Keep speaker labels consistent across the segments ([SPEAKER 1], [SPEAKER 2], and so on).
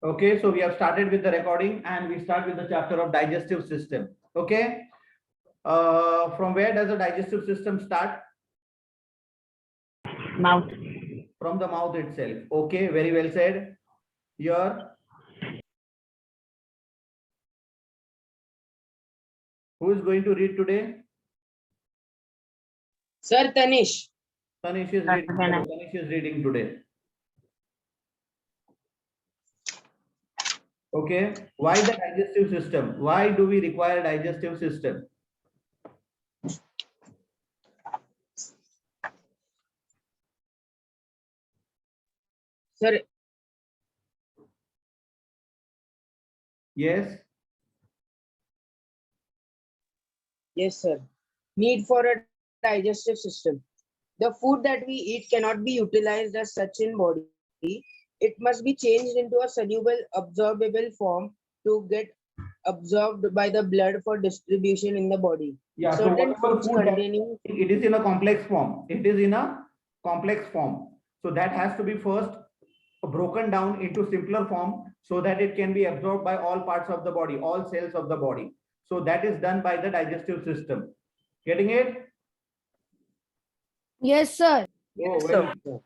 [SPEAKER 1] Okay, so we have started with the recording and we start with the chapter of digestive system. Okay, from where does the digestive system start?
[SPEAKER 2] Mouth.
[SPEAKER 1] From the mouth itself. Okay, very well said. Here, who is going to read today?
[SPEAKER 3] Sir Tanish.
[SPEAKER 1] Tanish is reading. Tanish is reading today. Okay, why the digestive system? Why do we require digestive system?
[SPEAKER 3] Sir,
[SPEAKER 1] Yes.
[SPEAKER 3] yes, sir. Need for a digestive system. The food that we eat cannot be utilized as such in body. It must be changed into a soluble, absorbable form to get absorbed by the blood for distribution in the body.
[SPEAKER 1] Yeah.
[SPEAKER 3] Certain
[SPEAKER 1] So
[SPEAKER 3] foods
[SPEAKER 1] food
[SPEAKER 3] containing
[SPEAKER 1] it is in a complex form. It is in a complex form. So that has to be first broken down into simpler form so that it can be absorbed by all parts of the body, all cells of the body. So that is done by the digestive system. Getting it?
[SPEAKER 4] Yes, sir.
[SPEAKER 1] Oh,
[SPEAKER 2] Yes,
[SPEAKER 1] very
[SPEAKER 2] sir.
[SPEAKER 1] good.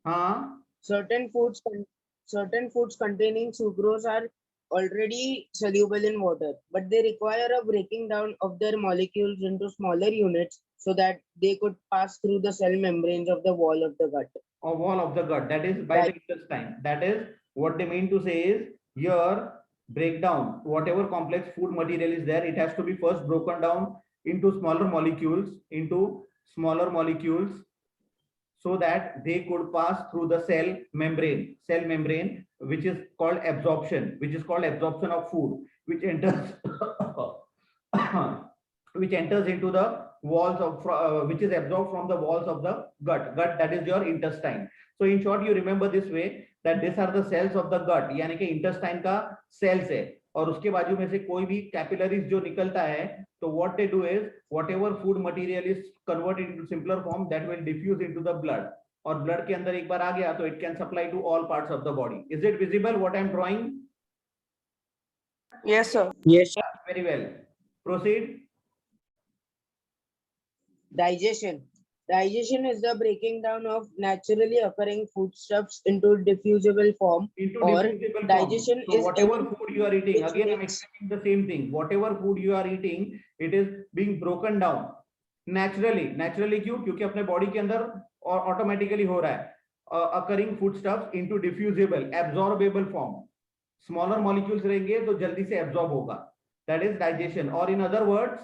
[SPEAKER 1] Huh?
[SPEAKER 3] certain foods containing sucrose are already soluble in water, but they require a breaking down of their molecules into smaller units so that they could pass through the cell membranes of the wall of the gut.
[SPEAKER 1] Or wall of the gut, that is by the intestine. That is what they mean to say is here breakdown whatever complex food material is there, it has to be first broken down into smaller molecules so that they could pass through the cell membrane, which is called absorption of food, which enters which enters into the walls of which is absorbed from the walls of the gut, that is your intestine. So in short, you remember this way that these are the cells of the gut, यानी कि intestine का cells है और उसके बाजू में से कोई भी capillaries जो निकलता है, तो what they do is whatever food material is converted into simpler form that will diffuse into the blood, और blood के अंदर एक बार आ गया तो it can supply to all parts of the body. Is it visible what I am drawing?
[SPEAKER 2] Yes, sir.
[SPEAKER 3] Yes.
[SPEAKER 1] Very well. Proceed.
[SPEAKER 3] Digestion. Digestion is the breaking down of naturally occurring foodstuffs into diffusible form. Digestion
[SPEAKER 1] so
[SPEAKER 3] is
[SPEAKER 1] whatever
[SPEAKER 3] any
[SPEAKER 1] food you are eating,
[SPEAKER 3] which
[SPEAKER 1] again I'm
[SPEAKER 3] makes-
[SPEAKER 1] explaining the same thing. Whatever food you are eating, it is being broken down naturally क्यों? क्योंकि अपने body के अंदर automatically हो रहा है occurring foodstuffs into diffusible absorbable form. Smaller molecules रहेंगे तो जल्दी से absorb होगा. That is digestion. Or in other words,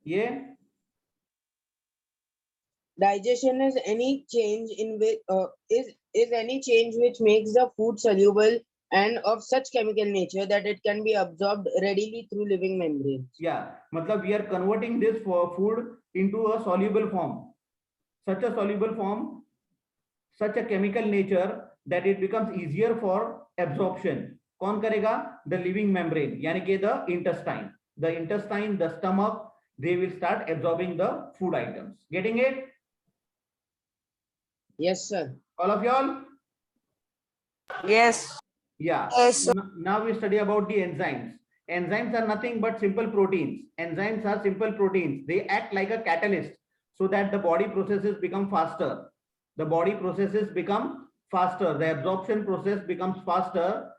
[SPEAKER 1] ये
[SPEAKER 3] digestion is any change in which is any change which makes the food soluble and of such chemical nature that it can be absorbed readily through living membranes.
[SPEAKER 1] Yeah, matlab we are converting this food into a soluble form. Such a soluble form, such a chemical nature that it becomes easier for absorption. कौन करेगा? The living membrane, यानी कि the intestine, the stomach, they will start absorbing the food items. Getting it?
[SPEAKER 3] Yes, sir.
[SPEAKER 1] All of y'all?
[SPEAKER 2] Yes.
[SPEAKER 1] Yeah.
[SPEAKER 2] Yes, sir.
[SPEAKER 1] Now we study about the enzymes. Enzymes are nothing but simple proteins. Enzymes are simple proteins. They act like a catalyst so that the body processes become faster. The body processes become faster. The absorption process becomes faster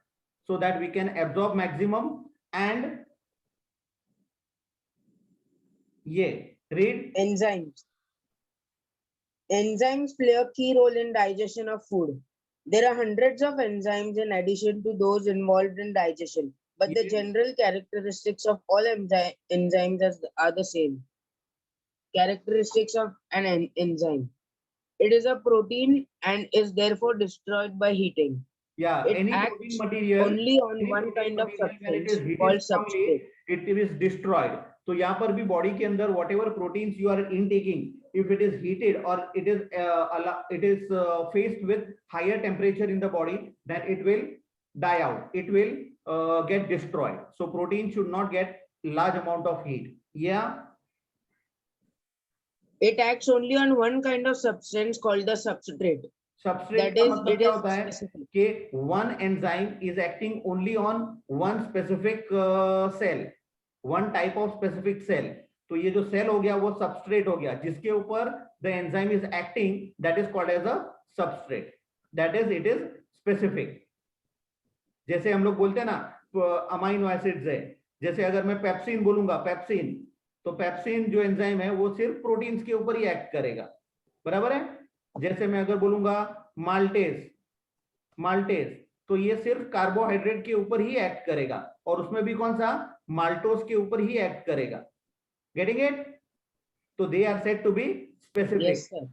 [SPEAKER 1] so that we can absorb maximum and read.
[SPEAKER 3] Enzymes. Enzymes play a key role in digestion of food. There are hundreds of enzymes in addition to those involved in digestion, but the
[SPEAKER 1] Yes.
[SPEAKER 3] general characteristics of all enzymes are the same. Characteristics of an enzyme. It is a protein and is therefore destroyed by heating.
[SPEAKER 1] Yeah,
[SPEAKER 3] It
[SPEAKER 1] any
[SPEAKER 3] acts
[SPEAKER 1] protein material,
[SPEAKER 3] only on
[SPEAKER 1] any
[SPEAKER 3] one
[SPEAKER 1] protein
[SPEAKER 3] kind of
[SPEAKER 1] material when it is
[SPEAKER 3] substance
[SPEAKER 1] heated
[SPEAKER 3] called
[SPEAKER 1] strongly,
[SPEAKER 3] substrate.
[SPEAKER 1] it is destroyed. तो यहाँ पर भी body के अंदर whatever proteins you are intaking, if it is heated or it is faced with higher temperature in the body, then it will die out. It will get destroyed. So protein should not get large amount of heat. Yeah.
[SPEAKER 3] It acts only on one kind of substance called the substrate.
[SPEAKER 1] Substrate
[SPEAKER 3] That
[SPEAKER 1] का
[SPEAKER 3] is,
[SPEAKER 1] मतलब
[SPEAKER 3] it
[SPEAKER 1] क्या
[SPEAKER 3] is
[SPEAKER 1] होता है
[SPEAKER 3] specific.
[SPEAKER 1] कि one enzyme is acting only on one specific cell, one type of specific cell. तो ये जो cell हो गया वो सबस्ट्रेट हो गया, जिसके ऊपर the enzyme is acting, that is called as a substrate, that is it is specific. जैसे हम लोग बोलते हैं ना अमाइनो एसिड्स है, जैसे अगर मैं पेप्सिन बोलूंगा, पेप्सिन, तो पेप्सिन जो एंजाइम है वो सिर्फ प्रोटीन्स के ऊपर ही एक्ट करेगा, बराबर है. जैसे मैं अगर बोलूंगा माल्टेज, माल्टेज, तो ये सिर्फ कार्बोहाइड्रेट के ऊपर ही एक्ट करेगा, और उसमें भी कौन सा, माल्टोज के ऊपर ही एक्ट करेगा. Getting it? तो they are said to be specific.
[SPEAKER 3] Yes, sir.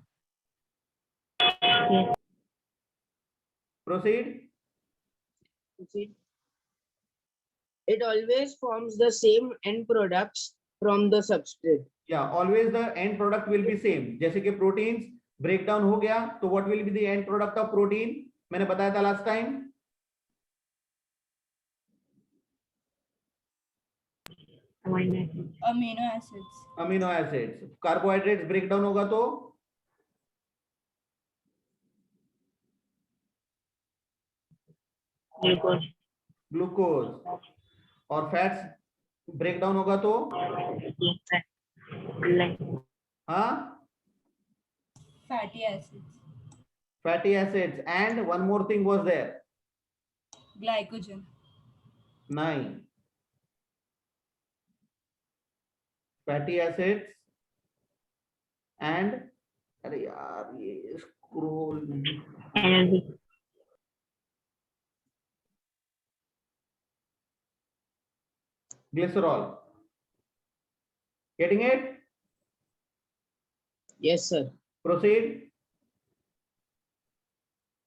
[SPEAKER 1] Proceed.
[SPEAKER 3] See, it always forms the same end products from the substrate.
[SPEAKER 1] या always the end product will be same. जैसे कि proteins break down हो गया तो what will be the end product of protein, मैंने बताया था last time.
[SPEAKER 2] Amino acids.
[SPEAKER 1] Amino acids. Carbohydrates break down होगा तो ग्लूकोज. और फैट्स ब्रेक डाउन होगा तो हाँ,
[SPEAKER 2] Fatty acids.
[SPEAKER 1] Fatty acids. And one more thing was there.
[SPEAKER 2] Glycogen.
[SPEAKER 1] नहीं, फैटी एसिड्स एंड, अरे यार ये scroll, glycerol. Getting it?
[SPEAKER 3] Yes, sir.
[SPEAKER 1] Proceed.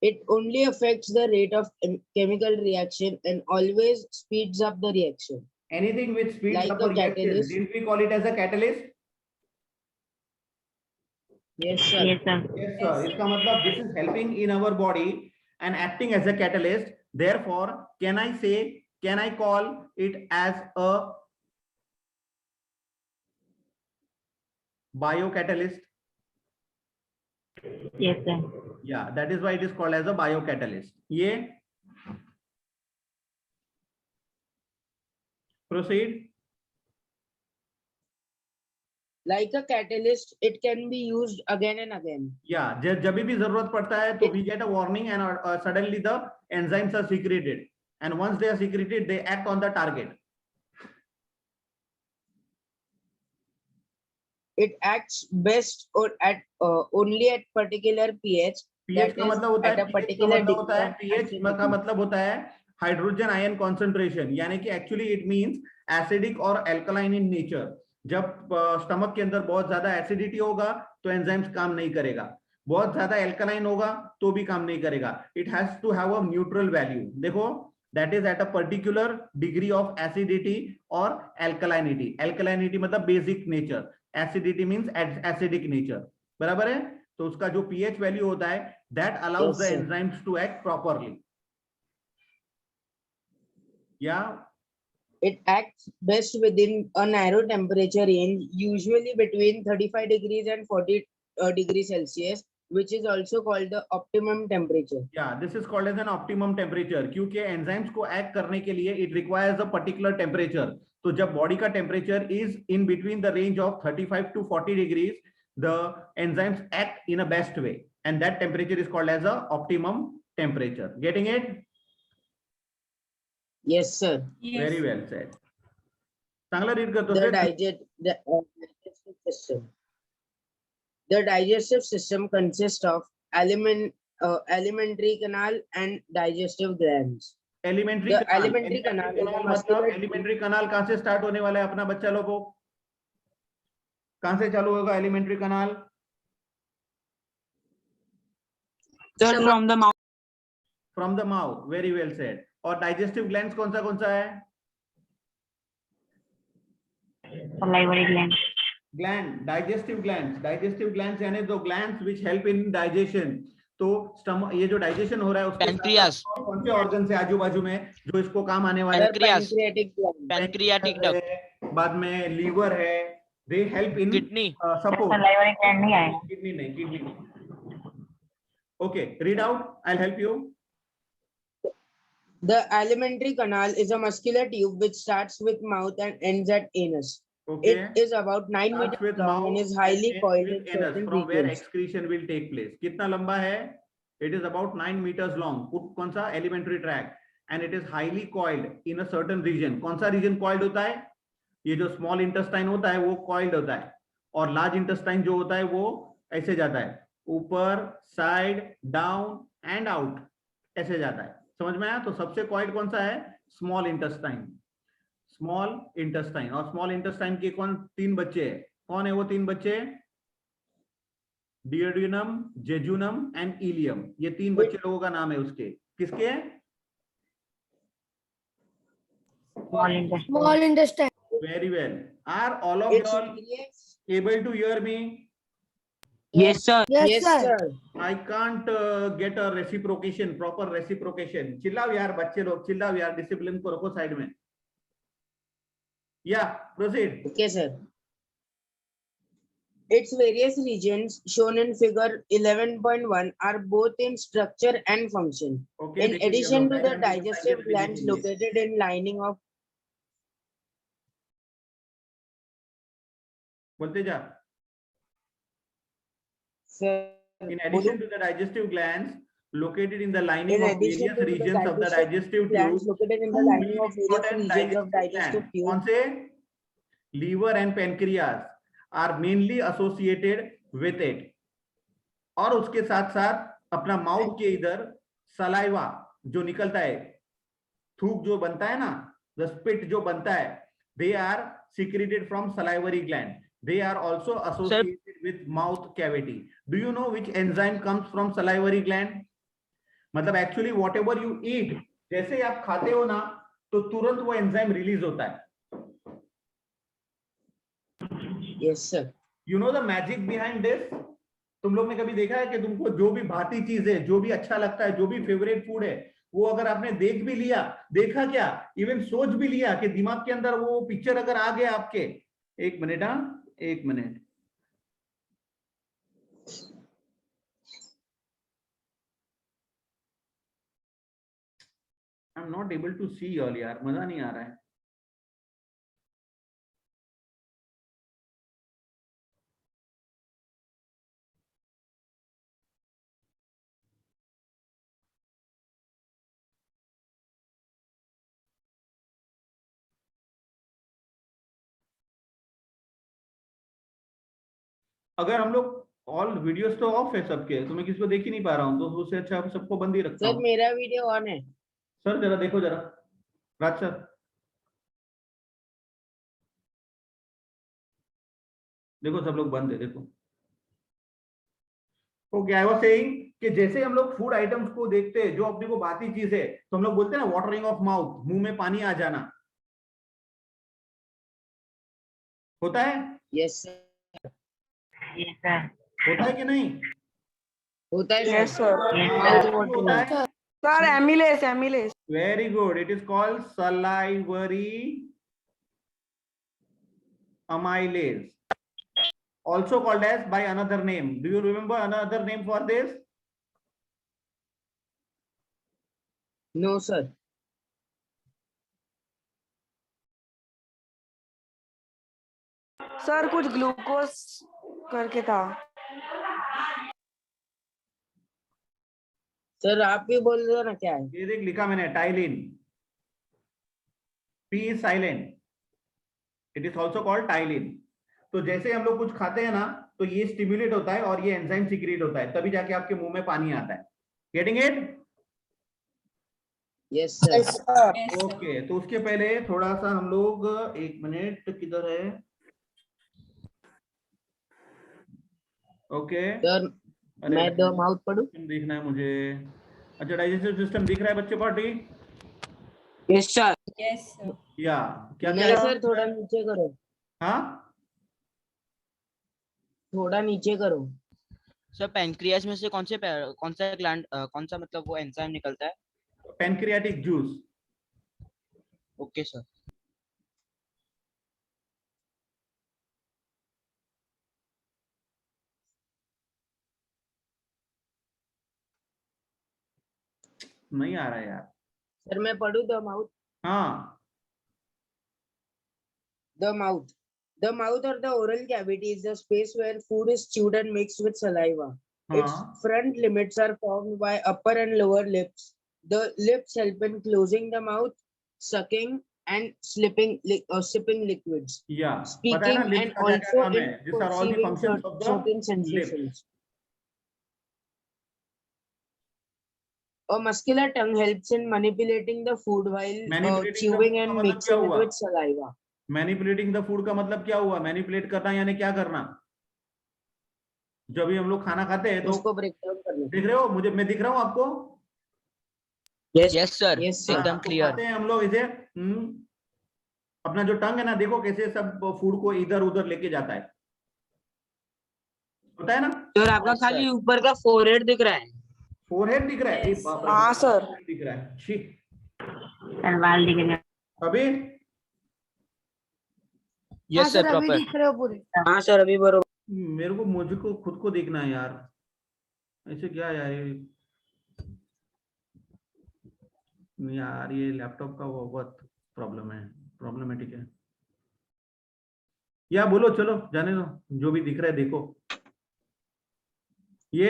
[SPEAKER 3] It only affects the rate of chemical reaction and always speeds up the reaction.
[SPEAKER 1] Anything which speeds
[SPEAKER 3] Like
[SPEAKER 1] up a
[SPEAKER 3] a
[SPEAKER 1] reaction,
[SPEAKER 3] catalyst.
[SPEAKER 1] didn't we call it as a catalyst?
[SPEAKER 3] Yes, sir.
[SPEAKER 1] Yes, sir. इसका मतलब this is helping in our body and acting as a catalyst. Therefore, can I say, can I call it as a biocatalyst?
[SPEAKER 4] Yes, sir.
[SPEAKER 1] Yeah, that is why it is called as a biocatalyst. ये proceed.
[SPEAKER 3] Like a catalyst, it can be used again and again.
[SPEAKER 1] Yeah, जब भी जरूरत पड़ता है तो we get a warning and suddenly the enzymes are secreted, and once they are secreted they act on the target.
[SPEAKER 3] It acts best or at only at particular pH.
[SPEAKER 1] pH का
[SPEAKER 3] That is,
[SPEAKER 1] मतलब होता
[SPEAKER 3] at
[SPEAKER 1] है,
[SPEAKER 3] a
[SPEAKER 1] pH का
[SPEAKER 3] particular
[SPEAKER 1] मतलब होता है,
[SPEAKER 3] degree of
[SPEAKER 1] pH का
[SPEAKER 3] acidity.
[SPEAKER 1] मतलब होता है हाइड्रोजन आयन कॉन्सेंट्रेशन, यानी कि एक्चुअली इट मींस एसिडिक और एल्कलाइन इन नेचर. जब स्टमक के अंदर बहुत ज्यादा एसिडिटी होगा तो एंजाइम्स काम नहीं करेगा, बहुत ज्यादा एल्कलाइन होगा तो भी काम नहीं करेगा. It has to have a neutral value. देखो, that is at a particular degree of acidity और एल्कलाइनिटी. एल्कलाइनिटी मतलब basic nature, acidity means acidic nature, बराबर है. तो उसका जो pH वैल्यू होता है, that allows the
[SPEAKER 3] Yes, sir.
[SPEAKER 1] Enzymes to act properly. या
[SPEAKER 3] It acts best within a narrow temperature range, usually between 35 degrees and 40 degrees Celsius, which is also called the optimum temperature.
[SPEAKER 1] या this is called as an optimum temperature, क्योंकि enzymes को act करने के लिए it requires a particular temperature. तो जब body का temperature is in between the range of 35 to 40 degrees, the enzymes act in a best way, and that temperature is called as a optimum temperature. Getting it?
[SPEAKER 3] Yes, sir.
[SPEAKER 2] Yes.
[SPEAKER 1] Very well said. चांगला read करतो
[SPEAKER 3] The
[SPEAKER 1] sir.
[SPEAKER 3] digestive system. The digestive system consists of alimentary canal and digestive glands.
[SPEAKER 1] Alimentary
[SPEAKER 3] The
[SPEAKER 1] canal.
[SPEAKER 3] alimentary canal is a
[SPEAKER 1] मतलब
[SPEAKER 3] muscular
[SPEAKER 1] alimentary canal कहां से start होने वाला है अपना बच्चा लोगों? कहां से चालू होगा elementary kanal?
[SPEAKER 4] Sir, from the mouth.
[SPEAKER 1] From the mouth. Very well said. और डाइजेस्टिव ग्लैंड्स कौन सा है?
[SPEAKER 4] Salivary gland.
[SPEAKER 1] Gland, digestive glands यानी दो glands which help in digestion. तो स्टमक, ये जो डाइजेशन हो रहा है उसके
[SPEAKER 5] Pancreas.
[SPEAKER 1] साथ कौन से ऑर्गन से आजू बाजू में जो इसको काम आने वाले हैं?
[SPEAKER 5] Pancreas.
[SPEAKER 3] pancreatic gland.
[SPEAKER 5] Pancreatic duct.
[SPEAKER 1] है, बाद में लीवर है. दे हेल्प इन
[SPEAKER 5] Kidney.
[SPEAKER 1] सपोर्ट.
[SPEAKER 4] Salivary gland नहीं आएगा.
[SPEAKER 1] किडनी नहीं. Okay, read out. I'll help you.
[SPEAKER 3] The alimentary canal is a muscular tube which starts with mouth and ends at anus.
[SPEAKER 1] Okay.
[SPEAKER 3] It is about 9
[SPEAKER 1] Starts
[SPEAKER 3] meters
[SPEAKER 1] with
[SPEAKER 3] long and
[SPEAKER 1] mouth
[SPEAKER 3] is highly
[SPEAKER 1] and
[SPEAKER 3] coiled
[SPEAKER 1] ends
[SPEAKER 3] in
[SPEAKER 1] with anus,
[SPEAKER 3] certain
[SPEAKER 1] from where
[SPEAKER 3] regions.
[SPEAKER 1] excretion will take place. कितना लंबा है? It is about 9 meters long. कौन सा? Alimentary tract. And it is highly coiled in a certain region. कौन सा region coiled होता है? ये जो small intestine होता है वो coiled होता है, और large intestine जो होता है वो ऐसे जाता है, ऊपर, side, down and out, ऐसे जाता है. समझ में आया? तो सबसे coiled कौन सा है? Small intestine. Small intestine. और स्मॉल इंटेस्टाइन के कौन 3 बच्चे हैं? कौन है वो 3 बच्चे? डियोडिनम, जेजुनम एंड इलियम. ये 3 बच्चे लोगों का नाम है उसके. किसके?
[SPEAKER 4] Small intestine.
[SPEAKER 1] Very well. Are all of
[SPEAKER 3] Its
[SPEAKER 1] you all
[SPEAKER 3] various-
[SPEAKER 1] able to hear me?
[SPEAKER 4] Yes, sir.
[SPEAKER 3] Yes, sir.
[SPEAKER 1] I can't get a reciprocation, proper reciprocation. चिल्लाओ यार बच्चे लोग, चिल्लाओ यार, डिसिप्लिन को रखो साइड में. Yeah, proceed.
[SPEAKER 3] Okay, sir. Its various regions shown in figure 11.1 are both in structure and function.
[SPEAKER 1] Okay.
[SPEAKER 3] In
[SPEAKER 1] देखिए,
[SPEAKER 3] addition
[SPEAKER 1] हम
[SPEAKER 3] to
[SPEAKER 1] लोग
[SPEAKER 3] the
[SPEAKER 1] diagram में
[SPEAKER 3] digestive
[SPEAKER 1] भी
[SPEAKER 3] glands
[SPEAKER 1] देखेंगे.
[SPEAKER 3] located in lining of
[SPEAKER 1] बोलते जा.
[SPEAKER 3] Sir,
[SPEAKER 1] In addition to the digestive glands located in the lining
[SPEAKER 3] in
[SPEAKER 1] of
[SPEAKER 3] addition
[SPEAKER 1] various
[SPEAKER 3] to the
[SPEAKER 1] regions of the digestive
[SPEAKER 3] glands
[SPEAKER 1] tube,
[SPEAKER 3] located in the
[SPEAKER 1] two
[SPEAKER 3] lining
[SPEAKER 1] main
[SPEAKER 3] of various
[SPEAKER 1] important
[SPEAKER 3] regions of digestive
[SPEAKER 1] glands,
[SPEAKER 3] tube,
[SPEAKER 1] कौन से? Liver and pancreas are mainly associated with it. और उसके साथ साथ अपना mouth के इधर saliva जो निकलता है, थूक जो बनता है ना, the spit जो बनता है, they are secreted from salivary gland. They are also associated with mouth cavity. Do you know which enzyme comes from salivary gland? मतलब actually whatever you eat, जैसे ही आप खाते हो ना तो तुरंत वो एंजाइम रिलीज होता है.
[SPEAKER 3] yes, sir.
[SPEAKER 1] You know the magic behind this? तुम लोग ने कभी देखा है कि तुमको जो भी भाती चीज है, जो भी अच्छा लगता है, जो भी फेवरेट फूड है, वो अगर आपने देख भी लिया, देखा क्या, इवन सोच भी लिया कि दिमाग के अंदर वो पिक्चर अगर आ गया आपके, एक मिनट, हाँ एक minute, I am not able to see all यार, मजा नहीं आ रहा है. अगर हम लोग ऑल वीडियोस तो ऑफ है सबके, तो मैं किसी को देख ही नहीं पा रहा हूँ, तो उससे अच्छा सबको बंद ही रखता
[SPEAKER 3] Sir,
[SPEAKER 1] हूँ.
[SPEAKER 3] मेरा वीडियो ऑन है.
[SPEAKER 1] सर जरा देखो, जरा राज सर देखो, सब लोग बंद है, देखो. ओके, आई वाज सेइंग कि जैसे हम लोग फूड आइटम्स को देखते हैं जो अपने को भाती चीज है, तो हम लोग बोलते हैं ना वाटरिंग ऑफ माउथ, मुंह में पानी आ जाना, होता है?
[SPEAKER 3] Yes, sir.
[SPEAKER 4] Yes, sir.
[SPEAKER 1] होता है कि नहीं?
[SPEAKER 3] होता है
[SPEAKER 5] Yes,
[SPEAKER 3] sir.
[SPEAKER 5] sir.
[SPEAKER 1] क्यों होता है?
[SPEAKER 5] Sir, amylase, amylase.
[SPEAKER 1] Very good. It is called salivary amylase, also called as by another name. Do you remember another name for this?
[SPEAKER 3] No, sir.
[SPEAKER 5] Sir, कुछ ग्लूकोज करके था.
[SPEAKER 3] Sir, आप भी बोल दो ना क्या है.
[SPEAKER 1] ये देख लिखा मैंने, ptyalin. P is silent. It is also called ptyalin. तो जैसे हम लोग कुछ खाते हैं ना, तो ये स्टिमुलेट होता है और ये एंजाइम सीक्रेट होता है, तभी जाके आपके मुंह में पानी आता है. Getting it?
[SPEAKER 3] Yes, sir.
[SPEAKER 2] Yes, sir.
[SPEAKER 1] Okay, तो उसके पहले थोड़ा सा हम लोग, एक मिनट, किधर है? ओके,
[SPEAKER 3] Sir, मैं द माउथ पढ़ूं?
[SPEAKER 1] देखना है मुझे. अच्छा, डाइजेस्टिव सिस्टम दिख रहा है बच्चे party?
[SPEAKER 4] Yes, sir.
[SPEAKER 2] Yes, sir.
[SPEAKER 1] या क्या
[SPEAKER 3] नहीं
[SPEAKER 1] क्या?
[SPEAKER 3] सर, थोड़ा नीचे करो.
[SPEAKER 1] हाँ,
[SPEAKER 3] थोड़ा नीचे करो.
[SPEAKER 6] सर पैनक्रियास में से कौन सा ग्लैंड कौन सा मतलब वो एंजाइम निकलता है?
[SPEAKER 1] Pancreatic juice.
[SPEAKER 6] Okay sir.
[SPEAKER 1] नहीं आ रहा है यार।
[SPEAKER 3] सर मैं पढ़ू द माउथ.
[SPEAKER 1] हाँ
[SPEAKER 3] The mouth. The mouth or the oral cavity is the space where food is chewed and mixed with saliva. Its
[SPEAKER 1] हाँ
[SPEAKER 3] front limits are formed by upper and lower lips. The lips help in closing the mouth, sucking and sipping liquids,
[SPEAKER 1] या पता है ना
[SPEAKER 3] speaking,
[SPEAKER 1] lips
[SPEAKER 3] and
[SPEAKER 1] का क्या क्या
[SPEAKER 3] also
[SPEAKER 1] काम है?
[SPEAKER 3] in
[SPEAKER 1] this are all the
[SPEAKER 3] perceiving
[SPEAKER 1] functions of the
[SPEAKER 3] certain
[SPEAKER 1] lips.
[SPEAKER 3] sensations. A muscular tongue helps in manipulating the food while
[SPEAKER 1] manipulating the
[SPEAKER 3] chewing
[SPEAKER 1] food का
[SPEAKER 3] and
[SPEAKER 1] मतलब क्या
[SPEAKER 3] mixing it
[SPEAKER 1] हुआ?
[SPEAKER 3] with saliva.
[SPEAKER 1] Manipulating the food का मतलब क्या हुआ? Manipulate करना यानी क्या करना? जब भी हम लोग खाना खाते हैं तो
[SPEAKER 3] उसको ब्रेक डाउन करना.
[SPEAKER 1] देख रहे हो, मुझे मैं दिख रहा हूँ आपको?
[SPEAKER 4] Yes, sir.
[SPEAKER 3] Yes, sir.
[SPEAKER 4] एकदम
[SPEAKER 1] तो
[SPEAKER 4] clear.
[SPEAKER 1] खाते हैं हम लोग इसे. अपना जो टंग है ना, देखो कैसे सब फूड को इधर उधर लेके जाता है, होता है ना?
[SPEAKER 4] सर आपका
[SPEAKER 3] Yes,
[SPEAKER 4] खाली
[SPEAKER 3] sir.
[SPEAKER 4] ऊपर का फोरहेड दिख रहा है.
[SPEAKER 1] फोरहेड दिख रहा है?
[SPEAKER 2] Yes,
[SPEAKER 1] ए बाप
[SPEAKER 2] sir.
[SPEAKER 1] रे,
[SPEAKER 5] हाँ, सर.
[SPEAKER 1] forehead दिख रहा है. छी.
[SPEAKER 4] बाल दिख रहे हैं.
[SPEAKER 1] अभी
[SPEAKER 4] Yes, sir.
[SPEAKER 5] अभी
[SPEAKER 4] Proper.
[SPEAKER 5] दिख रहे हो पूरे.
[SPEAKER 4] हाँ सर अभी बरोबर.
[SPEAKER 1] मेरे को मुझको खुद को देखना है यार, ऐसे क्या यार यार ये लैपटॉप का वो बहुत प्रॉब्लमेटिक है. या बोलो, चलो जाने दो, जो भी दिख रहा है देखो. ये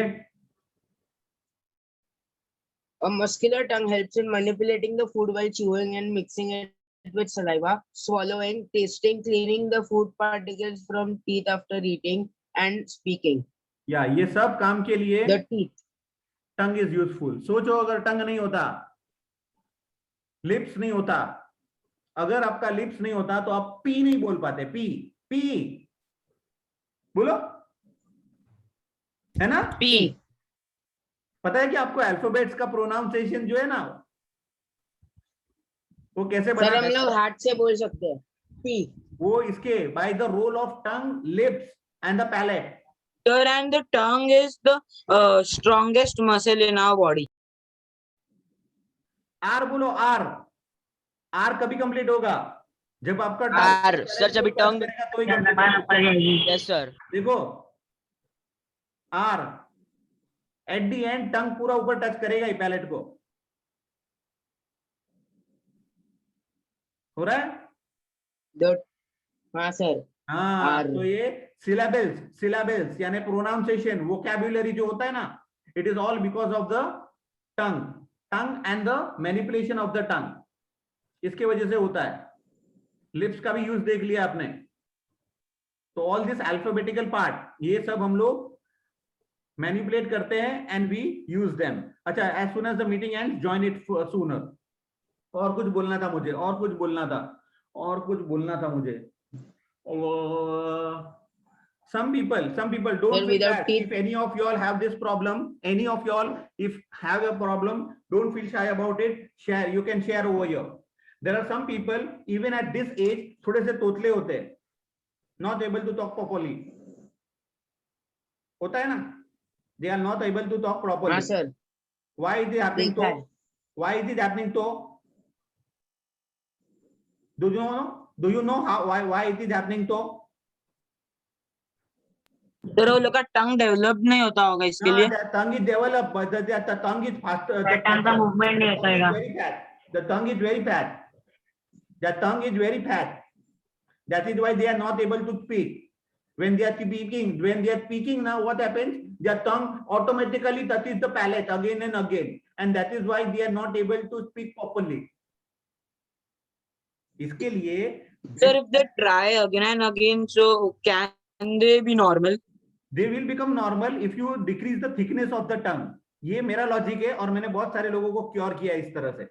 [SPEAKER 3] A muscular tongue helps in manipulating the food while chewing and mixing it with saliva, swallowing, tasting, cleaning the food particles from teeth after eating, and speaking.
[SPEAKER 1] या ये सब काम के लिए
[SPEAKER 3] The teeth.
[SPEAKER 1] Tongue is useful. सोचो अगर टंग नहीं होता, लिप्स नहीं होता, अगर आपका लिप्स नहीं होता तो आप पी नहीं बोल पाते. पी पी बोलो, है ना?
[SPEAKER 4] P.
[SPEAKER 1] पता है कि आपको अल्फाबेट्स का प्रोनाउंसिएशन जो है ना, वो कैसे
[SPEAKER 3] सर
[SPEAKER 1] बना
[SPEAKER 3] हम
[SPEAKER 1] है?
[SPEAKER 3] लोग हाथ से बोल सकते हैं. P.
[SPEAKER 1] वो इसके by the role of tongue, lips and the palate.
[SPEAKER 4] Sir, and the tongue is the strongest muscle in our body.
[SPEAKER 1] R बोलो, आर. आर कभी कंप्लीट होगा जब आपका
[SPEAKER 4] R,
[SPEAKER 1] tongue
[SPEAKER 4] सर, जब
[SPEAKER 1] touch
[SPEAKER 4] tongue-
[SPEAKER 1] करेगा तो ही complete होगा.
[SPEAKER 4] Yes, sir.
[SPEAKER 1] देखो, R at the end tongue पूरा ऊपर टच करेगा ही पैलेट को. हो रहा है?
[SPEAKER 3] The. हाँ सर.
[SPEAKER 1] हाँ,
[SPEAKER 3] R.
[SPEAKER 1] तो ये सिलेबल्स यानी प्रोनाउंसिएशन, वोकैब्युलरी जो होता है ना, it is all because of the tongue and the manipulation of the tongue. इसके वजह से होता है. लिप्स का भी यूज देख लिया आपने. तो ऑल दिस अल्फाबेटिकल पार्ट, ये सब हम लोग मैनिपुलेट करते हैं एंड वी यूज देम. अच्छा, as soon as the meeting end join it sooner. और कुछ बोलना था मुझे, और कुछ बोलना था मुझे. Some people don't
[SPEAKER 3] Sir,
[SPEAKER 1] feel
[SPEAKER 3] without
[SPEAKER 1] bad.
[SPEAKER 3] teeth.
[SPEAKER 1] If any of y'all have this problem, if have a problem, don't feel shy about it. Share, you can share over here. There are some people even at this age थोड़े से तोतले होते हैं, not able to talk properly. होता है ना? They are not able to talk properly.
[SPEAKER 3] हाँ sir.
[SPEAKER 1] Why is it happening
[SPEAKER 3] देखा
[SPEAKER 1] so?
[SPEAKER 3] है.
[SPEAKER 1] Why is it happening so? Do you know how why it is happening so?
[SPEAKER 4] Sir वो लोग का टंग develop नहीं होता होगा इसके लिए.
[SPEAKER 1] The tongue is developed, but the tongue is faster. The
[SPEAKER 4] टंग का मूवमेंट नहीं होता है.
[SPEAKER 1] very fat. The tongue is very fat. The tongue is very fat. That is why they are not able to speak. When they are speaking now, what happens? Their tongue automatically touches the palate again and again, and that is why they are not able to speak properly. इसके लिए
[SPEAKER 4] Sir, if they try again and again, so can they be normal?
[SPEAKER 1] they will become normal if you decrease the thickness of the tongue. ये मेरा logic है और मैंने बहुत सारे लोगों को क्योर किया इस तरह से.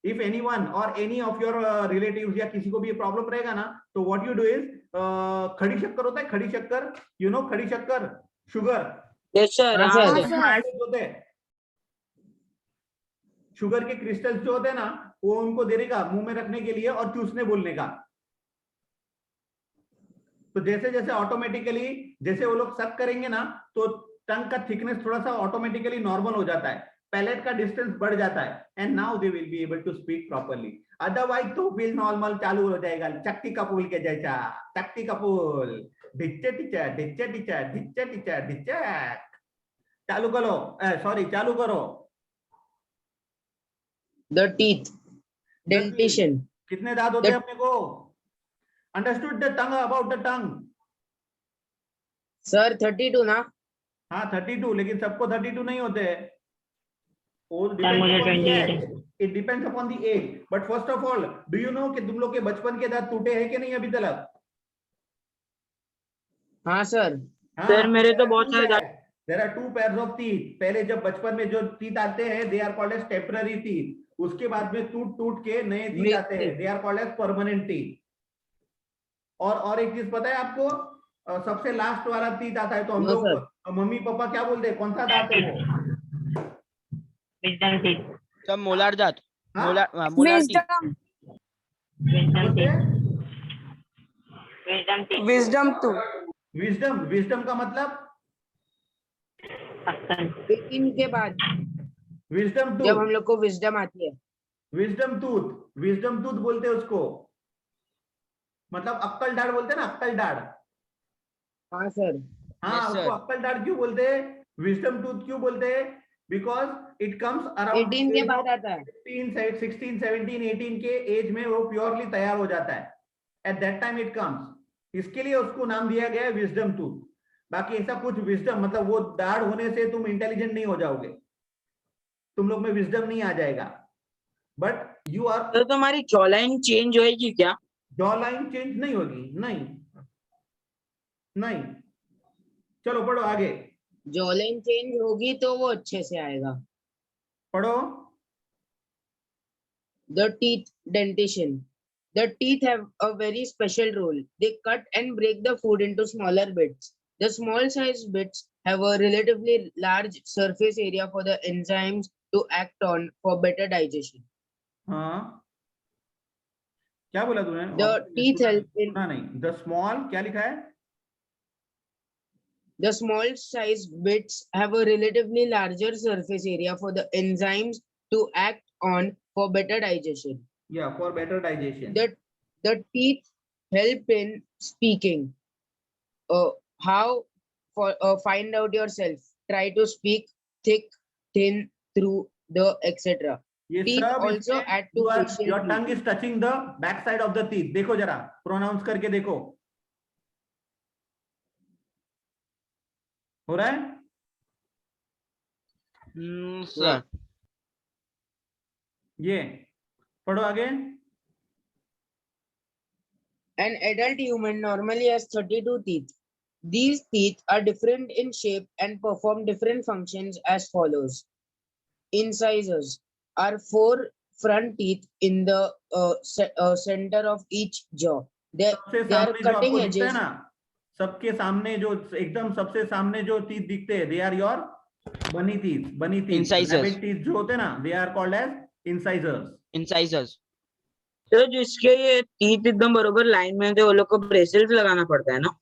[SPEAKER 1] If anyone or any of your relatives या किसी को भी ये प्रॉब्लम रहेगा ना, तो what you do is खड़ी शक्कर होता है, खड़ी शक्कर, you know खड़ी शक्कर, शुगर.
[SPEAKER 4] Yes, sir.
[SPEAKER 3] हाँ,
[SPEAKER 4] हाँ,
[SPEAKER 3] sir.
[SPEAKER 4] sir.
[SPEAKER 1] होते हैं, शुगर के क्रिस्टल्स जो होते हैं ना, वो उनको देने का, मुंह में रखने के लिए और चूसने बोलने का. तो जैसे जैसे ऑटोमेटिकली जैसे वो लोग सक करेंगे ना, तो टंग का थिकनेस थोड़ा सा ऑटोमेटिकली नॉर्मल हो जाता है, पैलेट का डिस्टेंस बढ़ जाता है, and now they will be able to speak properly. Otherwise तो बिल नॉर्मल चालू हो जाएगा, चक्की कपूल के जैसा. चक्की कपूल, ढिच्चे टीचर, ढिच्चे टीचर, ढिच्चे टीचर, ढिच्चे. चालू करो, सॉरी चालू करो.
[SPEAKER 3] The teeth. Dentition.
[SPEAKER 1] कितने दांत होते हैं अपने को? Understood the tongue, about the tongue?
[SPEAKER 3] Sir, 32 ना?
[SPEAKER 1] हाँ 32, लेकिन सबको 32 नहीं होते हैं.
[SPEAKER 7] मुझे 28
[SPEAKER 1] it depends upon the age. But first of all, do you know कि तुम लोग के बचपन के दांत टूटे हैं कि नहीं अभी तक?
[SPEAKER 3] हाँ sir.
[SPEAKER 4] सर मेरे तो बहुत सारे दांत
[SPEAKER 1] there are 2 pairs of teeth. पहले जब बचपन में जो टीथ आते हैं they are called as temporary teeth. उसके बाद में टूट टूट के नए टीथ आते हैं, they are called as permanent teeth. और एक चीज पता है आपको, सबसे लास्ट वाला टीथ आता है तो हम
[SPEAKER 3] No,
[SPEAKER 1] लोग
[SPEAKER 3] sir.
[SPEAKER 1] मम्मी पापा क्या बोलते हैं, कौन सा दांत है वो?
[SPEAKER 7] wisdom teeth,
[SPEAKER 6] सब मोलार दांत,
[SPEAKER 1] हाँ?
[SPEAKER 6] Molar teeth.
[SPEAKER 5] Wisdom,
[SPEAKER 7] wisdom
[SPEAKER 1] बोलते
[SPEAKER 7] teeth,
[SPEAKER 1] हैं?
[SPEAKER 7] wisdom teeth,
[SPEAKER 5] wisdom too.
[SPEAKER 1] Wisdom का मतलब?
[SPEAKER 7] अक्कल,
[SPEAKER 3] 18 के बाद
[SPEAKER 1] विजडम
[SPEAKER 3] जब हम
[SPEAKER 1] टूथ.
[SPEAKER 3] लोग को wisdom आती है.
[SPEAKER 1] विजडम टूथ बोलते हैं उसको. मतलब अक्कल दाढ़ बोलते हैं ना, अक्कल दाढ़.
[SPEAKER 3] हाँ sir.
[SPEAKER 1] हाँ,
[SPEAKER 6] Yes,
[SPEAKER 1] उसको
[SPEAKER 6] sir.
[SPEAKER 1] अक्कल दाढ़ क्यों बोलते हैं, विजडम टूथ क्यों बोलते हैं? बिकॉज इट कम्स अराउंड
[SPEAKER 3] 18 के बाद आता है.
[SPEAKER 1] 16, 17, 18 के एज में वो प्योरली तैयार हो जाता है. At that time it comes. इसके लिए उसको नाम दिया गया है विजडम टूथ. बाकी ऐसा कुछ विजडम मतलब वो दाढ़ होने से तुम इंटेलिजेंट नहीं हो जाओगे, तुम लोग में विजडम नहीं आ जाएगा. बट यू आर,
[SPEAKER 4] तो तुम्हारी जॉलाइन चेंज होएगी क्या?
[SPEAKER 1] जॉ लाइन चेंज नहीं होगी. नहीं नहीं. चलो पढ़ो आगे.
[SPEAKER 3] Jawline change होगी तो वो अच्छे से आएगा.
[SPEAKER 1] पढ़ो.
[SPEAKER 3] The teeth. Dentition. The teeth have a very special role. They cut and break the food into smaller bits. The small sized bits have a relatively large surface area for the enzymes to act on for better digestion.
[SPEAKER 1] हाँ, क्या बोला तूने?
[SPEAKER 3] The teeth help in
[SPEAKER 1] सुना नहीं. The small क्या लिखा है?
[SPEAKER 3] the small sized bits have a relatively larger surface area for the enzymes to act on for better digestion.
[SPEAKER 1] या for better digestion.
[SPEAKER 3] The teeth help in speaking. How for find out yourself. Try to speak thick, thin, through, the etc.
[SPEAKER 1] ये
[SPEAKER 3] Teeth
[SPEAKER 1] सब
[SPEAKER 3] also
[SPEAKER 1] इसमें
[SPEAKER 3] add to facial
[SPEAKER 1] your tongue
[SPEAKER 3] features.
[SPEAKER 1] is touching the back side of the teeth. देखो जरा, pronounce करके देखो, हो रहा है?
[SPEAKER 6] सर
[SPEAKER 1] ये पढ़ो आगे.
[SPEAKER 3] An adult human normally has 32 teeth. These teeth are different in shape and perform different functions as follows. Incisors are 4 front teeth in the center of each jaw. They
[SPEAKER 1] सबसे
[SPEAKER 3] are
[SPEAKER 1] सामने जो
[SPEAKER 3] cutting
[SPEAKER 1] आपको दिखता है
[SPEAKER 3] edges.
[SPEAKER 1] ना, सबके सामने जो एकदम सबसे सामने जो टीथ दिखते हैं, they are your bunny teeth. Bunny teeth,
[SPEAKER 6] Incisors.
[SPEAKER 1] Rabbit teeth जो होते हैं ना, they are called as incisors.
[SPEAKER 6] incisors.
[SPEAKER 4] तो जिसके ये टीथ एकदम बरोबर लाइन में होते हैं, वो लोग को ब्रेसेस लगाना पड़ता है ना?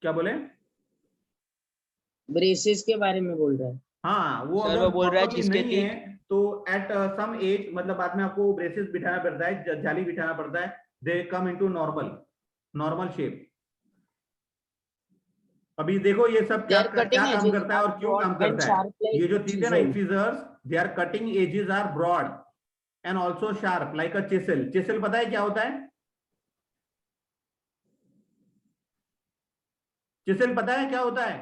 [SPEAKER 1] क्या बोले?
[SPEAKER 3] Braces के बारे में बोल रहा है.
[SPEAKER 1] हाँ, वो
[SPEAKER 6] सर,
[SPEAKER 1] अगर
[SPEAKER 6] वो बोल रहा है
[SPEAKER 1] properly
[SPEAKER 6] जिसके
[SPEAKER 1] नहीं है तो एट सम एज, मतलब बाद में आपको ब्रेसेस बिठाना पड़ता है, जाली बिठाना पड़ता है. दे कम इनटू नॉर्मल शेप. अभी देखो ये सब
[SPEAKER 3] They
[SPEAKER 1] क्या
[SPEAKER 3] are cutting
[SPEAKER 1] क्या काम
[SPEAKER 3] edges
[SPEAKER 1] करता है और
[SPEAKER 3] are
[SPEAKER 1] क्यों काम
[SPEAKER 3] broad and
[SPEAKER 1] करता है.
[SPEAKER 3] sharp like
[SPEAKER 1] ये जो टीथ है ना,
[SPEAKER 3] chisel.
[SPEAKER 1] Incisors, they are cutting edges are broad and also sharp like a chisel. Chisel पता है क्या होता है? चिसल पता है क्या होता है?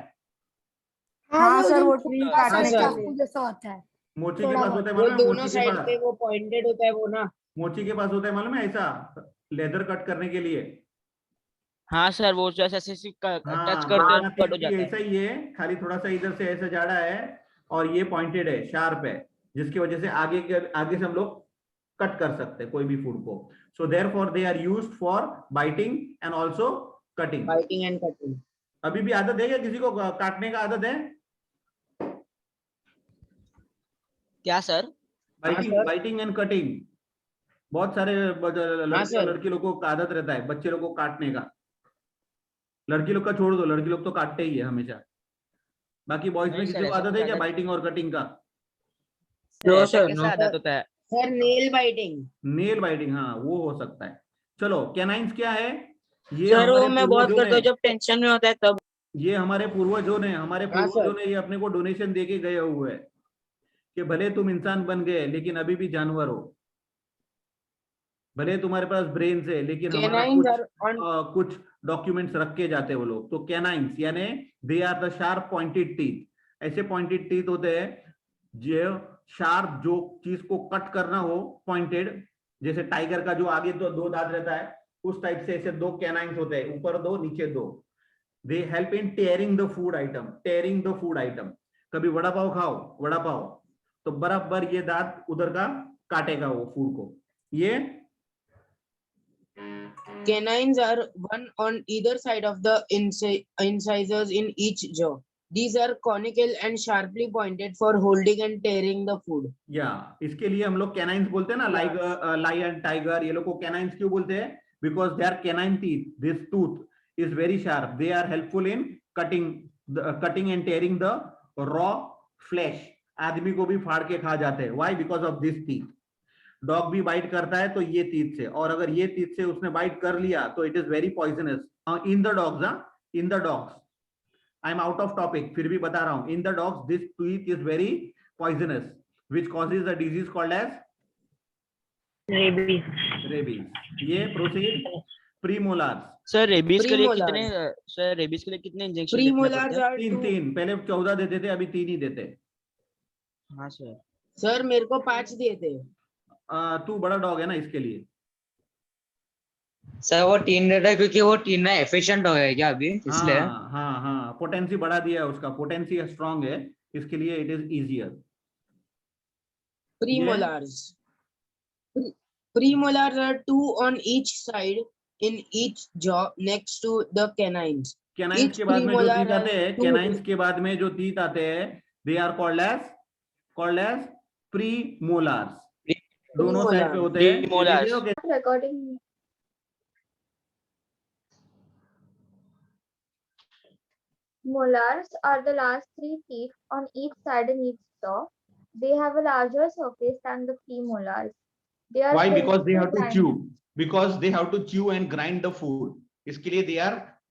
[SPEAKER 5] हाँ सर, वो
[SPEAKER 2] जो
[SPEAKER 5] ट्री
[SPEAKER 2] छोटा सा
[SPEAKER 5] काटने
[SPEAKER 3] sir.
[SPEAKER 5] का
[SPEAKER 2] चाकू जैसा होता है.
[SPEAKER 1] मोची के
[SPEAKER 2] थोड़ा
[SPEAKER 1] पास
[SPEAKER 2] बहुत.
[SPEAKER 1] होता है
[SPEAKER 3] वो
[SPEAKER 1] मालूम है?
[SPEAKER 3] दोनों
[SPEAKER 1] मोची के
[SPEAKER 3] साइड
[SPEAKER 1] पास,
[SPEAKER 3] पे वो पॉइंटेड होता है वो ना.
[SPEAKER 1] मोची के पास होता है मालूम है, ऐसा लेदर कट करने के लिए.
[SPEAKER 6] हाँ सर, वो जो ऐसे ऐसे टच
[SPEAKER 1] हाँ,
[SPEAKER 6] करते हो
[SPEAKER 1] हाँ,
[SPEAKER 6] कट हो जाता है.
[SPEAKER 1] ऐसा ही है, खाली थोड़ा सा इधर से ऐसा जाड़ा है और ये पॉइंटेड है, शार्प है, जिसकी वजह से आगे से हम लोग कट कर सकते हैं कोई भी फूड को. So therefore they are used for biting and also cutting.
[SPEAKER 3] Biting and cutting.
[SPEAKER 1] अभी भी आदत है क्या किसी को काटने का आदत है?
[SPEAKER 6] क्या sir?
[SPEAKER 3] sir.
[SPEAKER 1] Biting and cutting. बहुत सारे
[SPEAKER 3] sir.
[SPEAKER 1] लड़की लोगों को आदत रहता है, बच्चे लोग को काटने का. लड़की लोग का छोड़ दो, लड़की लोग तो काटते ही है हमेशा. बाकी बॉयज में
[SPEAKER 6] नहीं
[SPEAKER 1] किसी
[SPEAKER 6] सर,
[SPEAKER 1] को
[SPEAKER 6] ऐसा
[SPEAKER 1] आदत
[SPEAKER 6] कुछ
[SPEAKER 1] है क्या
[SPEAKER 6] आदत-
[SPEAKER 1] बाइटिंग और कटिंग का?
[SPEAKER 4] No,
[SPEAKER 6] ऐसा
[SPEAKER 4] sir,
[SPEAKER 6] कैसा
[SPEAKER 4] no.
[SPEAKER 6] आदत होता है?
[SPEAKER 3] Sir, nail biting.
[SPEAKER 1] Nail biting, हाँ वो हो सकता है. चलो, कैनाइंस क्या है? ये
[SPEAKER 4] सर वो
[SPEAKER 1] हमारे
[SPEAKER 4] मैं बहुत
[SPEAKER 1] पूर्वजों
[SPEAKER 4] करता हूँ
[SPEAKER 1] ने,
[SPEAKER 4] जब टेंशन में होता है तब.
[SPEAKER 1] ये हमारे पूर्वजों ने
[SPEAKER 3] हाँ, सर.
[SPEAKER 1] ये अपने को डोनेशन दे के गए हुए हैं कि भले तुम इंसान बन गए लेकिन अभी भी जानवर हो, भले तुम्हारे पास ब्रेन है लेकिन हमारा
[SPEAKER 3] Canines
[SPEAKER 1] कुछ
[SPEAKER 3] are on.
[SPEAKER 1] कुछ डॉक्यूमेंट्स रख के जाते हैं वो लोग। तो कैनाइंस यानी they are the sharp pointed teeth. ऐसे पॉइंटेड टीथ होते हैं जो शार्प, जो चीज को कट करना हो, पॉइंटेड। जैसे टाइगर का जो आगे दो दांत रहता है उस टाइप से ऐसे दो कैनाइंस होते हैं, ऊपर दो नीचे दो। They help in tearing the food item, tearing the food item. कभी वड़ा पाव खाओ, वड़ा पाव, तो बराबर ये दांत उधर का काटेगा वो फूड को। ये
[SPEAKER 3] Canines are one on either side of the incisors in each jaw. These are conical and sharply pointed for holding and tearing the food.
[SPEAKER 1] या इसके लिए हम लोग कैनाइंस बोलते हैं ना, लाइक लायन, टाइगर, ये लोग को कैनाइंस क्यों बोलते हैं? Because they are canine teeth, this tooth is very sharp, they are helpful in cutting and tearing the raw flesh. आदमी को भी फाड़ के खा जाते हैं, why? Because of this teeth. Dog भी बाइट करता है तो ये टीथ से, और अगर ये टीथ से उसने बाइट कर लिया तो it is very poisonous in the dogs. In the dogs, I am out of topic, फिर भी बता रहा हूं, in the dogs this teeth is very poisonous which causes a disease called as
[SPEAKER 7] Rabies.
[SPEAKER 1] rabies। ये proceed. प्रीमोलार्स,
[SPEAKER 6] sir rabies के लिए
[SPEAKER 3] Premolars.
[SPEAKER 6] कितने, sir rabies के लिए कितने इंजेक्शन
[SPEAKER 3] Premolars are
[SPEAKER 1] तीन
[SPEAKER 3] two.
[SPEAKER 1] तीन, पहले 14 देते थे, अभी 3 ही देते।
[SPEAKER 6] हाँ सर।
[SPEAKER 3] Sir, मेरे को 5 दिए थे.
[SPEAKER 1] तू बड़ा डॉग है ना, इसके लिए।
[SPEAKER 4] सर वो 3 देता है क्योंकि वो 3 में एफिशिएंट हो गया क्या अभी, इसलिए।
[SPEAKER 1] हाँ हाँ हाँ, पोटेंसी बढ़ा दिया है उसका, पोटेंसी स्ट्रांग है, इसके लिए it is easier.
[SPEAKER 3] Premolars. Premolars are two on each side in each jaw next to the canines.
[SPEAKER 1] Canines
[SPEAKER 3] Each
[SPEAKER 1] के बाद में जो
[SPEAKER 3] premolar
[SPEAKER 1] टीथ आते
[SPEAKER 3] has
[SPEAKER 1] हैं,
[SPEAKER 3] two-
[SPEAKER 1] कैनाइंस के बाद में जो टीथ आते हैं, दे आर कॉल्ड एज प्रीमोलार्स। दोनों साइड पे होते हैं। ये
[SPEAKER 6] Premolars.
[SPEAKER 1] देख रहे हो कि
[SPEAKER 5] Recording. Molars are the last three teeth on each side in each jaw. They have a larger surface than the premolars. They are
[SPEAKER 1] why? Because they
[SPEAKER 5] principal
[SPEAKER 1] have to
[SPEAKER 5] grind-
[SPEAKER 1] chew, because they have to chew and grind the food। इसके लिए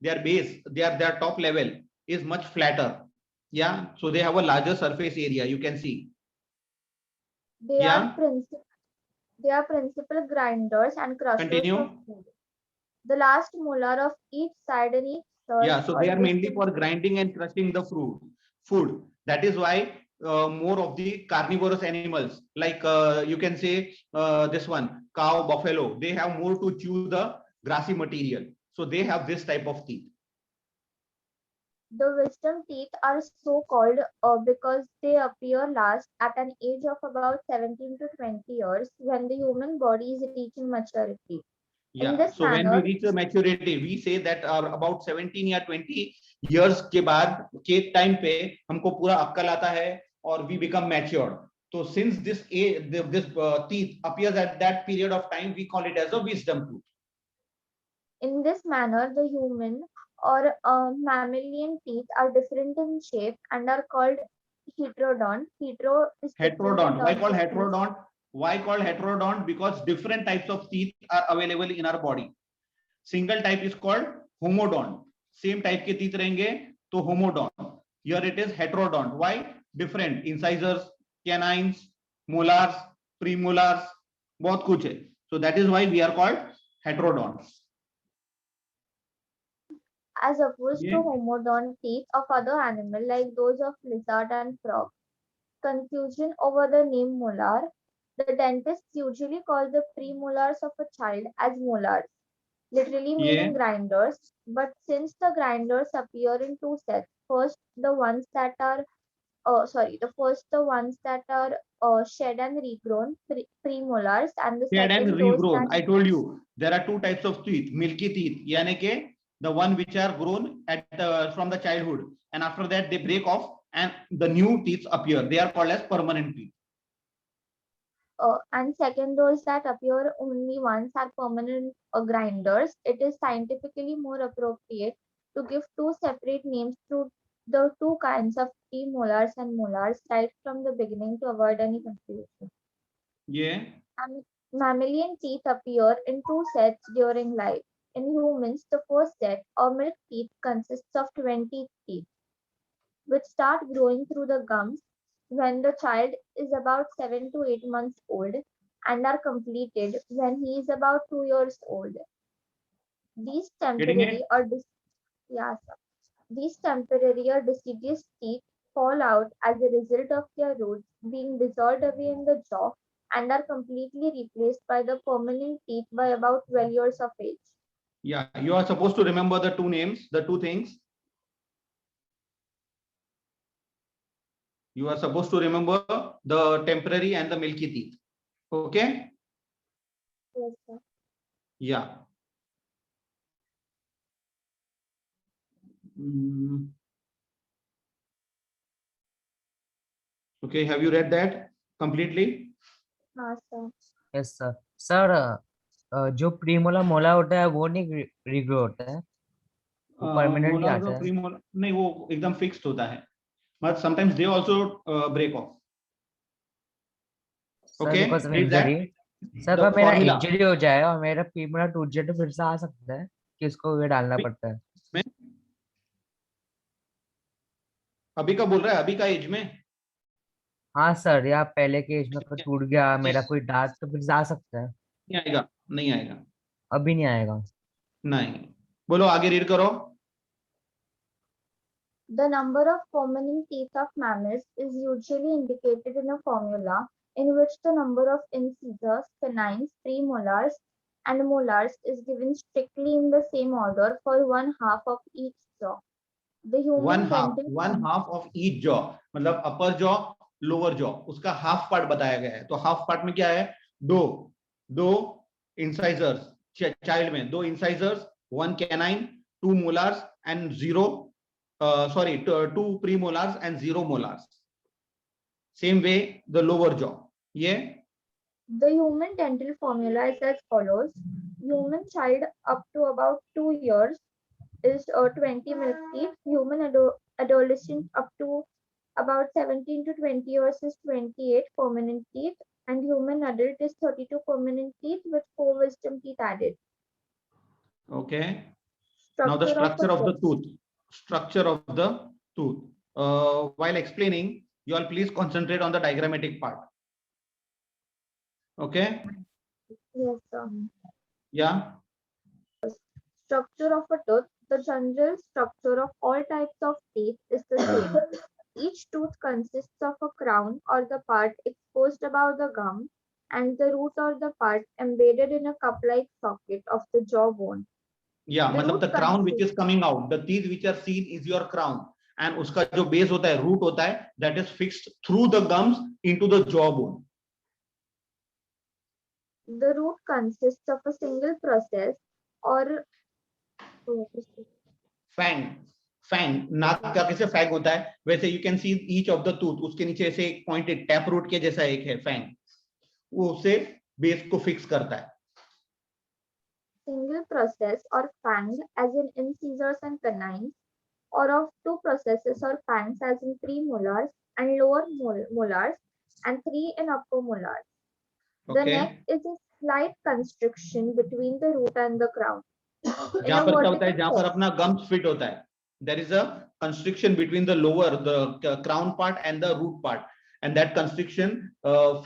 [SPEAKER 1] their base, their top level is much flatter, yeah, so they have a larger surface area, you can see।
[SPEAKER 5] They
[SPEAKER 1] Yeah.
[SPEAKER 5] are principal grinders and crushers
[SPEAKER 1] Continue.
[SPEAKER 5] of food. The last molar of each side and each jaw is
[SPEAKER 1] Yeah, so they are
[SPEAKER 5] called
[SPEAKER 1] mainly for
[SPEAKER 5] distinct-
[SPEAKER 1] grinding and crushing the food। That is why more of the carnivorous animals, like you can say this one, cow, buffalo, they have more to chew the grassy material, so they have this type of teeth।
[SPEAKER 5] The wisdom teeth are so called because they appear last at an age of about 17 to 20 years when the human body is reaching maturity.
[SPEAKER 1] Yeah,
[SPEAKER 5] this
[SPEAKER 1] so when we
[SPEAKER 5] manner-
[SPEAKER 1] reach the maturity, we say that about 17 या 20 years के बाद के time पे हमको पूरा अक्कल आता है और we become matured। So since this teeth appears at that period of time, we call it as a wisdom tooth।
[SPEAKER 5] In this manner, the human or mammalian teeth are different in shape and are called heterodont.
[SPEAKER 1] Heterodont, why called heterodont? Why called heterodont? Because different types of teeth are available in our body। Single type is called homodont, same type के teeth रहेंगे तो homodont। Here it is heterodont, why? Different incisors, canines, molars, premolars, बहुत कुछ है, so that is why we are called heterodonts।
[SPEAKER 5] as opposed to
[SPEAKER 1] Yeah.
[SPEAKER 5] homodont teeth of other animal like those of lizard and frog. Confusion over the name molar. The dentists usually call the premolars of a child as molars, literally meaning
[SPEAKER 1] Yeah.
[SPEAKER 5] grinders. But since the grinders appear in two sets, first the ones that are shed and regrown premolars, and the
[SPEAKER 1] Shed and
[SPEAKER 5] second those
[SPEAKER 1] regrown,
[SPEAKER 5] that
[SPEAKER 1] I told you there are two types of teeth, milky teeth, यानी के the one which are grown at from the childhood and after that they break off and the new teeth appear, they are called as permanent teeth।
[SPEAKER 5] and second those that appear only once are permanent grinders. It is scientifically more appropriate to give two separate names to the two kinds of premolars and molars right from the beginning to avoid any confusion.
[SPEAKER 1] Yeah,
[SPEAKER 5] Mammalian teeth appear in two sets during life. In humans, the first set, or milk teeth, consists of 20 teeth, which start growing through the gums when the child is about 7 to 8 months old and are completed when he is about 2 years old. These
[SPEAKER 1] Getting
[SPEAKER 5] temporary
[SPEAKER 1] it?
[SPEAKER 5] or yeah, sir. These temporary or deciduous teeth fall out as a result of their roots being dissolved away in the jaw and are completely replaced by the permanent teeth by about 12 years of age.
[SPEAKER 1] Yeah, you are supposed to remember the two names, the two things. You are supposed to remember the temporary and the milky teeth. Okay?
[SPEAKER 5] Yes, sir.
[SPEAKER 1] Yeah. Mm. Okay, have you read that completely?
[SPEAKER 5] Sir.
[SPEAKER 8] Yes sir sir जो premolar मोला होता है वो नहीं regrow होता है, वो permanently
[SPEAKER 1] molar
[SPEAKER 8] आता
[SPEAKER 1] और
[SPEAKER 8] है।
[SPEAKER 1] प्रीमोलार नहीं, वो एकदम फिक्स्ड होता है, but sometimes they also break off.
[SPEAKER 8] Sir
[SPEAKER 1] Okay,
[SPEAKER 8] because of
[SPEAKER 1] read that.
[SPEAKER 8] Injury. Sir
[SPEAKER 1] The
[SPEAKER 8] अगर मेरा
[SPEAKER 1] formula.
[SPEAKER 8] इंजरी हो जाए और मेरा प्रीमोलर टूट जाए तो फिर से आ सकता है कि इसको ये डालना पड़ता है?
[SPEAKER 1] में अभी का बोल रहा है, अभी का एज में?
[SPEAKER 8] हाँ सर, या पहले के एज में अगर टूट गया मेरा कोई दांत तो फिर से आ सकता है?
[SPEAKER 1] नहीं आएगा, नहीं आएगा,
[SPEAKER 8] अभी नहीं आएगा।
[SPEAKER 1] नहीं. बोलो, आगे रीड करो.
[SPEAKER 5] The number of permanent teeth of mammals is usually indicated in a formula in which the number of incisors, canines, premolars, and molars is given strictly in the same order for 1/2 of each jaw. The human dental
[SPEAKER 1] one half of each jaw, मतलब अपर jaw, lower jaw, उसका half part बताया गया है. तो half part में क्या है? दो इंसाइजर्स, चाइल्ड में 2 incisors, 1 canine, 2 molars and 0 2 premolars and 0 molars. Same way the lower jaw. ये
[SPEAKER 5] The human dental formula is as follows. Human child up to about 2 years is 20 milk teeth. Human adolescent up to about 17 to 20 years is 28 permanent teeth. And human adult is 32 permanent teeth with 4 wisdom teeth added.
[SPEAKER 1] okay. Now the structure of the tooth. Structure of the tooth. While explaining, you all please concentrate on the diagrammatic part. Okay.
[SPEAKER 5] Yes, sir.
[SPEAKER 1] Yeah.
[SPEAKER 5] Structure of a tooth. The general structure of all types of teeth is the same. Each tooth consists of a crown or the part exposed above the gum and the root or the part embedded in a cup-like socket of the jawbone.
[SPEAKER 1] Yeah,
[SPEAKER 5] The
[SPEAKER 1] मतलब
[SPEAKER 5] root
[SPEAKER 1] the crown which
[SPEAKER 5] consists-
[SPEAKER 1] is coming out, the teeth which are seen is your crown, and उसका जो base होता है, root होता है, that is fixed through the gums into the jawbone.
[SPEAKER 5] The root consists of a single process or
[SPEAKER 1] fang, नाक का कैसे Fang होता है, वैसे you can see each of the tooth, उसके नीचे ऐसे एक pointed tap root के जैसा एक है फैंग, वो उसे बेस को फिक्स करता है.
[SPEAKER 5] single process or fangs as in incisors and canines, or of 2 processes or fangs as in premolars and lower molars and 3 in upper molars. The
[SPEAKER 1] Okay.
[SPEAKER 5] neck is a slight constriction between the root and the crown.
[SPEAKER 1] जहां पर क्या होता है, जहां पर अपना gums fit होता है, there is a constriction between the lower, the crown part and the root part, and that constriction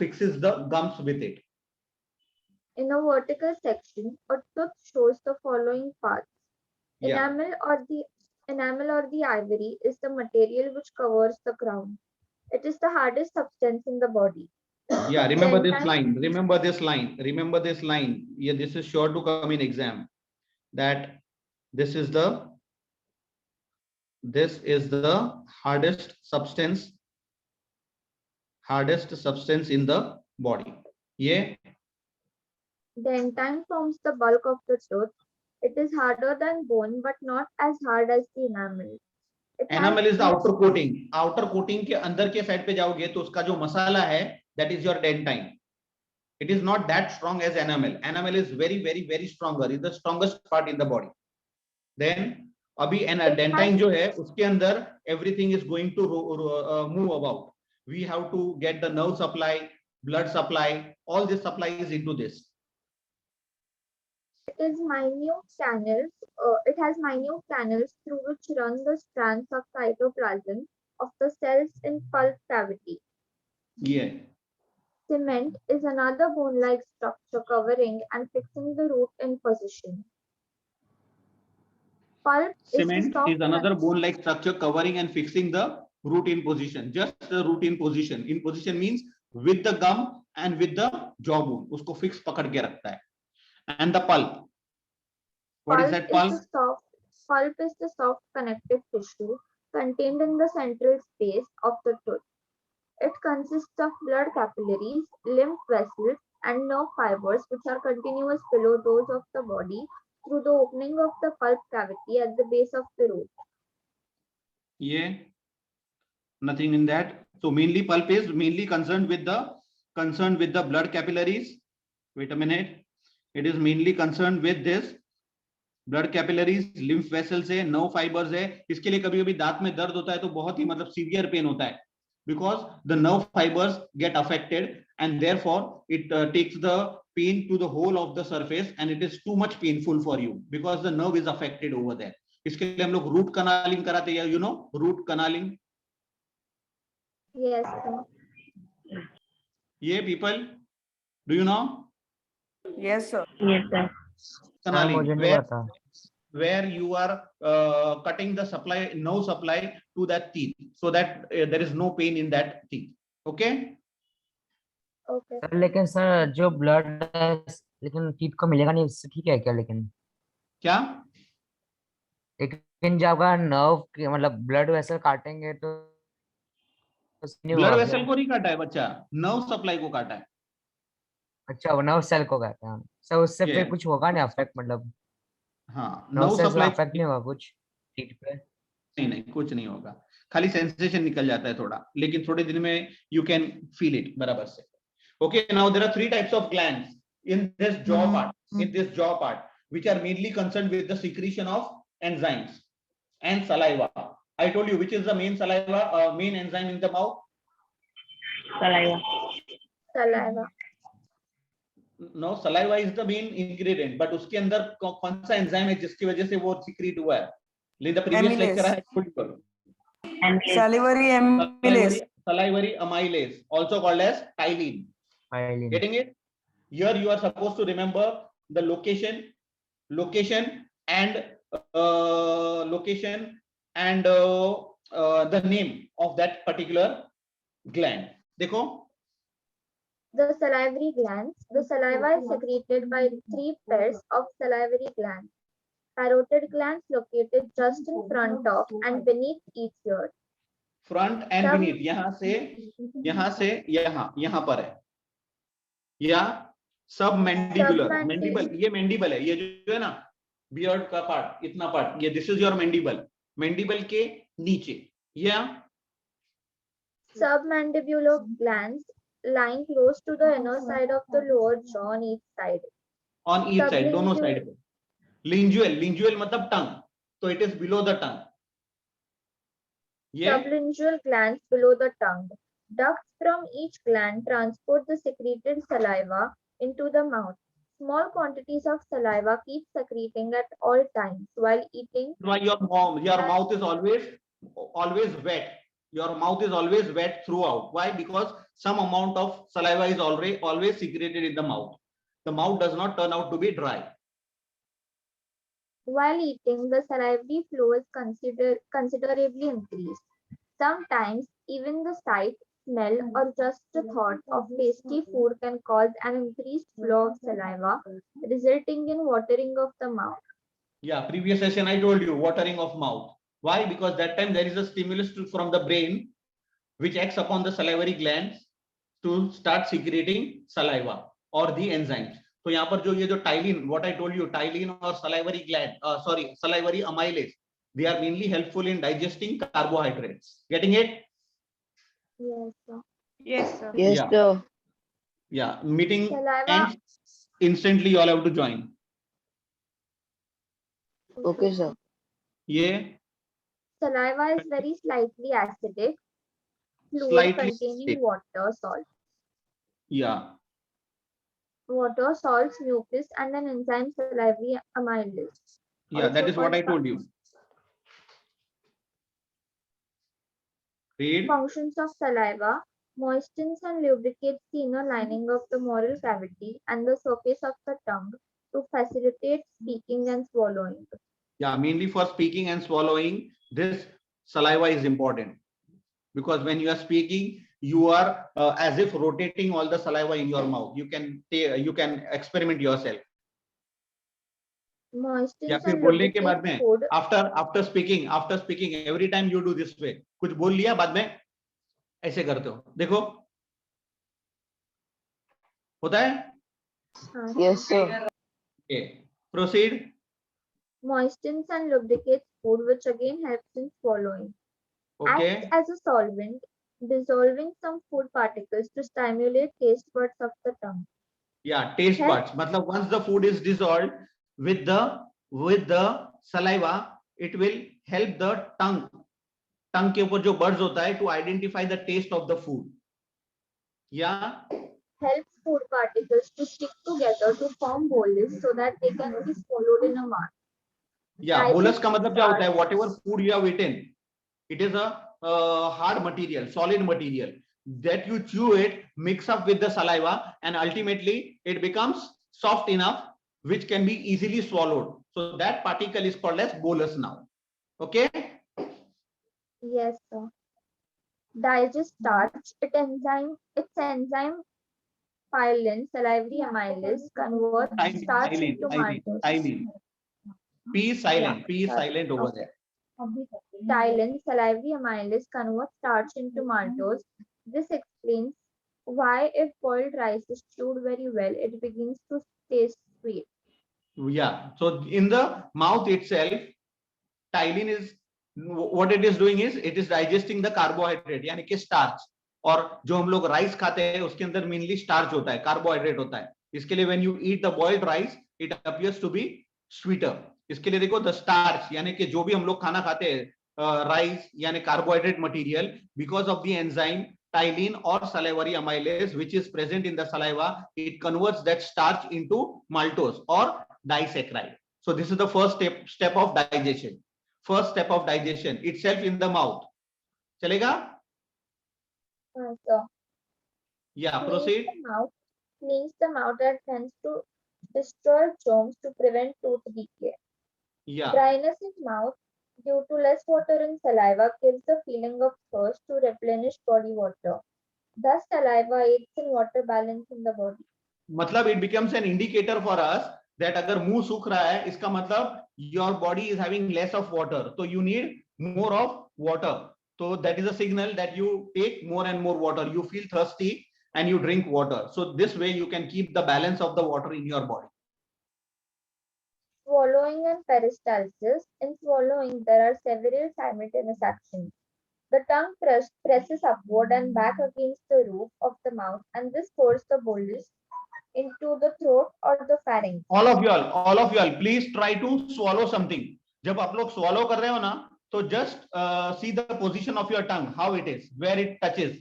[SPEAKER 1] fixes the gums with it.
[SPEAKER 5] In a vertical section, a tooth shows the following parts.
[SPEAKER 1] Yeah.
[SPEAKER 5] Enamel or the ivory is the material which covers the crown. It is the hardest substance in the body.
[SPEAKER 1] Yeah, remember
[SPEAKER 5] Then
[SPEAKER 1] this
[SPEAKER 5] time-
[SPEAKER 1] line, remember this line, remember this line. Yeah, this is sure to come in exam, that this is the hardest substance in the body. Yeah.
[SPEAKER 5] The enzyme forms the bulk of the tooth. It is harder than bone, but not as hard as the enamel. It has
[SPEAKER 1] Enamel is the
[SPEAKER 5] less-
[SPEAKER 1] outer coating. Outer coating के अंदर के side पे जाओगे तो उसका जो मसाला है, that is your dentine. It is not that strong as enamel. Enamel is very, very, very stronger. It's the strongest part in the body. Then अभी dentine जो है उसके अंदर everything is going to move about. We have to get the nerve supply, blood supply, all this supply is into this.
[SPEAKER 5] It has minute canals through which run the strands of cytoplasm of the cells in pulp cavity.
[SPEAKER 1] Yeah.
[SPEAKER 5] Cement is another bone-like structure covering and fixing the root in position. Pulp is the
[SPEAKER 1] Cement
[SPEAKER 5] soft
[SPEAKER 1] is another bone-like structure covering and fixing the root in position. Just the root in position. In position means with the gum and with the jawbone. उसको fix पकड़ के रखता है. And the pulp. What is that pulp?
[SPEAKER 5] Pulp is the soft connective tissue contained in the central space of the tooth. It consists of blood capillaries, lymph vessels, and nerve fibers which are continuous below those of the body through the opening of the pulp cavity at the base of the root.
[SPEAKER 1] Yeah. Nothing in that. So mainly pulp is mainly concerned with the blood capillaries. Wait a minute. It is mainly concerned with this blood capillaries, lymph vessels है, nerve fibers है. इसके लिए कभी-कभी दांत में दर्द होता है तो बहुत ही मतलब severe pain होता है because the nerve fibers get affected and therefore it takes the pain to the whole of the surface and it is too much painful for you because the nerve is affected over there. इसके लिए हम लोग root canalling कराते हैं, you know, root canalling.
[SPEAKER 5] Yes, sir.
[SPEAKER 1] Yeah, people, do you know?
[SPEAKER 9] Yes, sir.
[SPEAKER 7] Yes, sir.
[SPEAKER 8] Sir
[SPEAKER 1] Canalling,
[SPEAKER 8] मुझे नहीं पता.
[SPEAKER 1] where you are cutting the supply, no supply to that teeth so that there is no pain in that teeth. Okay.
[SPEAKER 5] Okay.
[SPEAKER 8] Sir लेकिन sir जो blood है लेकिन teeth को मिलेगा नहीं इससे ठीक है क्या? लेकिन
[SPEAKER 1] क्या?
[SPEAKER 8] लेकिन जब आपका नर्व मतलब ब्लड वेसल काटेंगे तो नहीं
[SPEAKER 1] ब्लड
[SPEAKER 8] होगा
[SPEAKER 1] वेसल
[SPEAKER 8] क्या?
[SPEAKER 1] को नहीं काटा है बच्चा, नर्व सप्लाई को काटा है.
[SPEAKER 8] अच्छा वो नर्व सेल को कहते हैं. सर उससे फिर
[SPEAKER 1] Yeah.
[SPEAKER 8] कुछ होगा नहीं अफेक्ट मतलब
[SPEAKER 1] हाँ,
[SPEAKER 8] नर्व
[SPEAKER 1] नर्व
[SPEAKER 8] सेल से
[SPEAKER 1] सप्लाई
[SPEAKER 8] अफेक्ट नहीं होगा कुछ टीथ पे?
[SPEAKER 1] नहीं कुछ नहीं होगा, खाली सेंसेशन निकल जाता है थोड़ा, लेकिन थोड़े दिन में यू कैन फील इट बराबर से. Okay, now there are 3 types of glands in this jaw part, which are mainly concerned with the secretion of enzymes and saliva. I told you which is the main main enzyme in the mouth.
[SPEAKER 7] Saliva.
[SPEAKER 5] Saliva.
[SPEAKER 1] No, saliva is the main ingredient, but उसके अंदर कौन सा enzyme है जिसकी वजह से वो secrete हुआ है? In the previous lecture I told you.
[SPEAKER 7] Amylase.
[SPEAKER 9] Salivary amylase.
[SPEAKER 1] Salivary amylase, also called as ptyalin.
[SPEAKER 8] Myelin.
[SPEAKER 1] Getting it? Here you are supposed to remember the location and the name of that particular gland. देखो.
[SPEAKER 5] The salivary glands. The saliva is secreted by 3 pairs of salivary glands. Parotid glands located just in front of and beneath each ear.
[SPEAKER 1] Front and
[SPEAKER 5] Some-
[SPEAKER 1] beneath, यहाँ से यहाँ पर है. या submandibular.
[SPEAKER 5] Submandibular.
[SPEAKER 1] ये mandible है, ये जो है ना beard का part, इतना part, ये this is your mandible. Mandible के नीचे, या
[SPEAKER 5] Submandibular glands lying close to the inner side of the lower jaw on each side.
[SPEAKER 1] on each side, दोनों
[SPEAKER 5] Sublingual.
[SPEAKER 1] side पे. Lingual मतलब tongue, so it is below the tongue. ये
[SPEAKER 5] Sublingual glands below the tongue. Ducts from each gland transport the secreted saliva into the mouth. Small quantities of saliva keep secreting at all times while eating.
[SPEAKER 1] why your mouth is always wet. Your mouth is always wet throughout. Why? Because some amount of saliva is always secreted in the mouth. The mouth does not turn out to be dry.
[SPEAKER 5] While eating, the salivary flow is considerably increased. Sometimes even the sight, smell, or just the thought of tasty food can cause an increased flow of saliva, resulting in watering of the mouth.
[SPEAKER 1] Yeah, previous session I told you watering of mouth. Why? Because that time there is a stimulus from the brain which acts upon the salivary glands to start secreting saliva or the enzymes. तो यहाँ पर जो ये जो ptyalin, what I told you, ptyalin or salivary gland, salivary amylase, they are mainly helpful in digesting carbohydrates. Getting it?
[SPEAKER 5] Yes, sir.
[SPEAKER 9] Yes, sir.
[SPEAKER 3] Yes,
[SPEAKER 1] Yeah.
[SPEAKER 3] sir.
[SPEAKER 1] Yeah, meeting
[SPEAKER 5] Saliva.
[SPEAKER 1] ends instantly. You all have to join.
[SPEAKER 3] Okay, sir.
[SPEAKER 1] Yeah.
[SPEAKER 5] Saliva is very slightly acidic, fluid
[SPEAKER 1] Slightly
[SPEAKER 5] containing
[SPEAKER 1] acidic.
[SPEAKER 5] water, salt.
[SPEAKER 1] Yeah.
[SPEAKER 5] Water, salts, mucus, and an enzyme salivary amylase.
[SPEAKER 1] Yeah, that
[SPEAKER 5] Also
[SPEAKER 1] is what I
[SPEAKER 5] called
[SPEAKER 1] told you. Read.
[SPEAKER 5] Functions of saliva. Moistens and lubricates the inner lining of the moral cavity and the surface of the tongue to facilitate speaking and swallowing.
[SPEAKER 1] Yeah, mainly for speaking and swallowing, this saliva is important because when you are speaking, you are as if rotating all the saliva in your mouth. You can experiment yourself. या
[SPEAKER 5] Moistens
[SPEAKER 1] फिर
[SPEAKER 5] and
[SPEAKER 1] बोलने के बाद
[SPEAKER 5] lubricates
[SPEAKER 1] में
[SPEAKER 5] food.
[SPEAKER 1] after speaking every time you do this way, कुछ बोल लिया बाद में ऐसे करते हो, देखो होता है.
[SPEAKER 3] Yes, sir.
[SPEAKER 1] Okay, proceed.
[SPEAKER 5] Moistens and lubricates food, which again helps in swallowing. Acts
[SPEAKER 1] Okay,
[SPEAKER 5] as a solvent, dissolving some food particles to stimulate taste buds of the tongue.
[SPEAKER 1] yeah, taste
[SPEAKER 5] Help.
[SPEAKER 1] buds. मतलब once the food is dissolved with the saliva, it will help the tongue के ऊपर जो buds होता है to identify the taste of the food. Yeah.
[SPEAKER 5] Helps food particles to stick together to form bolus so that they can be swallowed in a mouth.
[SPEAKER 1] Yeah, bolus का मतलब क्या होता है?
[SPEAKER 5] Digestive
[SPEAKER 1] Whatever food you have eaten, it is a hard material, solid material that you chew it, mix up with the saliva, and ultimately it becomes soft enough, which can be easily swallowed. So that particle is called as bolus now. Okay.
[SPEAKER 5] Yes, sir. Digest starch. Its enzyme phyllin, salivary amylase, converts starch into maltose.
[SPEAKER 1] P is silent. P is
[SPEAKER 5] sorry.
[SPEAKER 1] silent over there.
[SPEAKER 5] Ptyalin, salivary amylase, converts starch into maltose. This explains why, if boiled rice is stewed very well, it begins to taste sweet.
[SPEAKER 1] Yeah. So in the mouth itself, ptyalin is what it is doing is it is digesting the carbohydrate यानी कि starch. और जो हम लोग rice खाते हैं उसके अंदर मेनली स्टार्च होता है, कार्बोहाइड्रेट होता है. इसके लिए when you eat the boiled rice it appears to be sweeter. इसके लिए देखो द स्टार्च यानी कि जो भी हम लोग खाना खाते हैं राइस यानी carbohydrate material, because of the enzyme ptyalin or salivary amylase which is present in the saliva, it converts that starch into maltose or disaccharide. So this is the first step of digestion. First step of digestion itself in the mouth. चलेगा?
[SPEAKER 5] So,
[SPEAKER 1] Yeah, proceed.
[SPEAKER 5] cleans the mouth and tends to destroy germs to prevent tooth decay.
[SPEAKER 1] Yeah.
[SPEAKER 5] Dryness in mouth due to less water in saliva gives the feeling of thirst to replenish body water. Thus, saliva aids in water balance in the body.
[SPEAKER 1] मतलब it becomes an indicator for us that अगर मुंह सूख रहा है इसका मतलब your body is having less of water, so you need more of water. So that is a signal that you take more and more water. You feel thirsty and you drink water. So this way you can keep the balance of the water in your body.
[SPEAKER 5] Swallowing and peristalsis. In swallowing, there are several simultaneous actions. The tongue presses upward and back against the roof of the mouth, and this forces the bolus into the throat or the pharynx.
[SPEAKER 1] All of y'all, please try to swallow something. जब आप लोग swallow कर रहे हो ना, तो just see the position of your tongue, how it is, where it touches.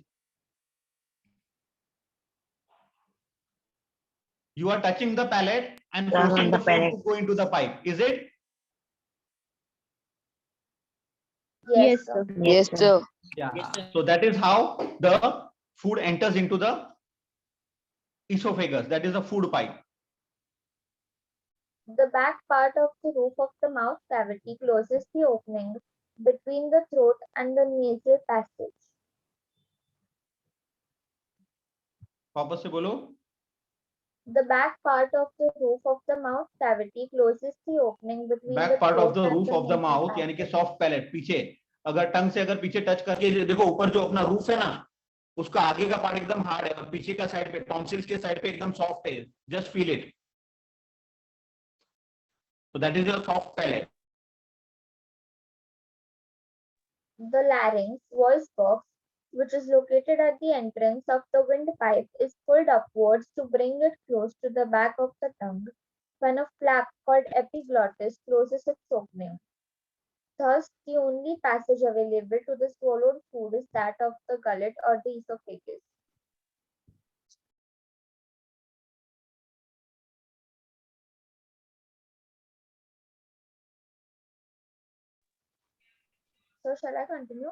[SPEAKER 1] You are touching the palate and forcing the food to go into the pipe. Is it?
[SPEAKER 5] Yes, sir.
[SPEAKER 3] Yes, sir.
[SPEAKER 1] Yeah.
[SPEAKER 6] Yes, sir.
[SPEAKER 1] So that is how the food enters into the esophagus. That is the food pipe.
[SPEAKER 5] The back part of the roof of the mouth cavity closes the opening between the throat and the nasal passage.
[SPEAKER 1] वापस से बोलो.
[SPEAKER 5] The back part of the roof of the mouth cavity closes the opening between
[SPEAKER 1] Back
[SPEAKER 5] the
[SPEAKER 1] part of
[SPEAKER 5] throat
[SPEAKER 1] the
[SPEAKER 5] and
[SPEAKER 1] roof
[SPEAKER 5] the
[SPEAKER 1] of the
[SPEAKER 5] nasal
[SPEAKER 1] mouth यानी कि
[SPEAKER 5] passage.
[SPEAKER 1] soft palate पीछे. अगर टंग से अगर पीछे टच करके देखो ऊपर जो अपना रूफ है ना, उसका आगे का पार्ट एकदम हार्ड है और पीछे का साइड पे टॉन्सिल्स के साइड पे एकदम सॉफ्ट है. Just feel it. So that is your soft palate.
[SPEAKER 5] The larynx, voice box, which is located at the entrance of the windpipe, is pulled upwards to bring it close to the back of the tongue when a flap called epiglottis closes its opening. Thus, the only passage available to the swallowed food is that of the gullet or the esophagus. So, shall I continue?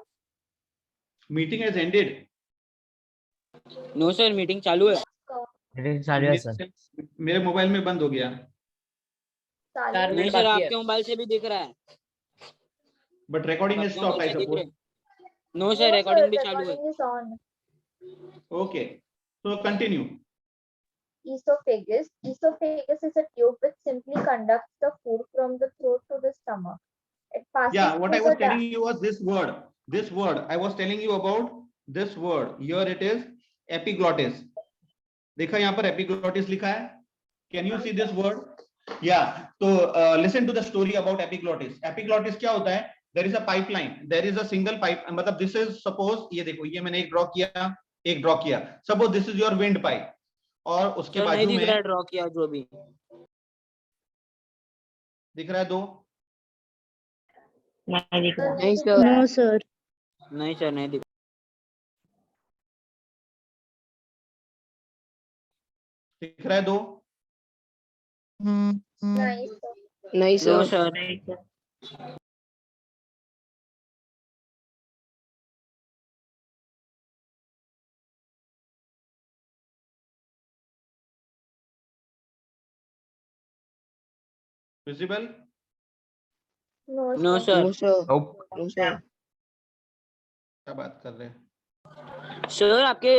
[SPEAKER 1] Meeting has ended.
[SPEAKER 4] No sir, meeting चालू है।
[SPEAKER 8] Meeting चालू है sir.
[SPEAKER 1] मेरे mobile में बंद हो गया,
[SPEAKER 5] चालू
[SPEAKER 4] नहीं सर, आपके मोबाइल से भी दिख रहा है।
[SPEAKER 1] बट रिकॉर्डिंग इज
[SPEAKER 4] आपके
[SPEAKER 1] स्टॉप
[SPEAKER 4] मोबाइल
[SPEAKER 1] आई
[SPEAKER 4] से दिख
[SPEAKER 1] सपोज।
[SPEAKER 4] रहा है। नो
[SPEAKER 5] No,
[SPEAKER 4] सर,
[SPEAKER 5] sir,
[SPEAKER 4] रिकॉर्डिंग भी चालू है।
[SPEAKER 5] recording is on.
[SPEAKER 1] Okay, so continue.
[SPEAKER 5] Esophagus. Esophagus is a tube which simply conducts the food from the throat to the stomach. It passes
[SPEAKER 1] Yeah, what I
[SPEAKER 5] through
[SPEAKER 1] was
[SPEAKER 5] the
[SPEAKER 1] telling you was this word. This word I was telling you about this word. Here it is epiglottis. देखा यहाँ पर epiglottis लिखा है. Can you see this word? Yeah. So listen to the story about epiglottis. Epiglottis क्या होता है? There is a pipeline. There is a single pipe. मतलब this is suppose ये देखो ये मैंने एक ड्रॉ किया. Suppose this is your windpipe. और उसके
[SPEAKER 4] सर नहीं
[SPEAKER 1] बाजू
[SPEAKER 4] दिख रहा है
[SPEAKER 1] में
[SPEAKER 4] ड्रॉ किया जो भी।
[SPEAKER 1] दिख रहा है दो.
[SPEAKER 7] नहीं दिख रहा।
[SPEAKER 4] नहीं सर,
[SPEAKER 9] No, sir.
[SPEAKER 4] नहीं सर, नहीं दिख
[SPEAKER 1] दिख रहा है दो.
[SPEAKER 5] nice.
[SPEAKER 3] नहीं
[SPEAKER 4] नो
[SPEAKER 3] सर।
[SPEAKER 4] सर।
[SPEAKER 7] नहीं sir.
[SPEAKER 1] Visible?
[SPEAKER 5] No,
[SPEAKER 4] no
[SPEAKER 5] sir.
[SPEAKER 4] Sir.
[SPEAKER 3] No sir.
[SPEAKER 8] Nope.
[SPEAKER 3] No sir.
[SPEAKER 1] क्या बात कर रहे हैं?
[SPEAKER 4] सर आपके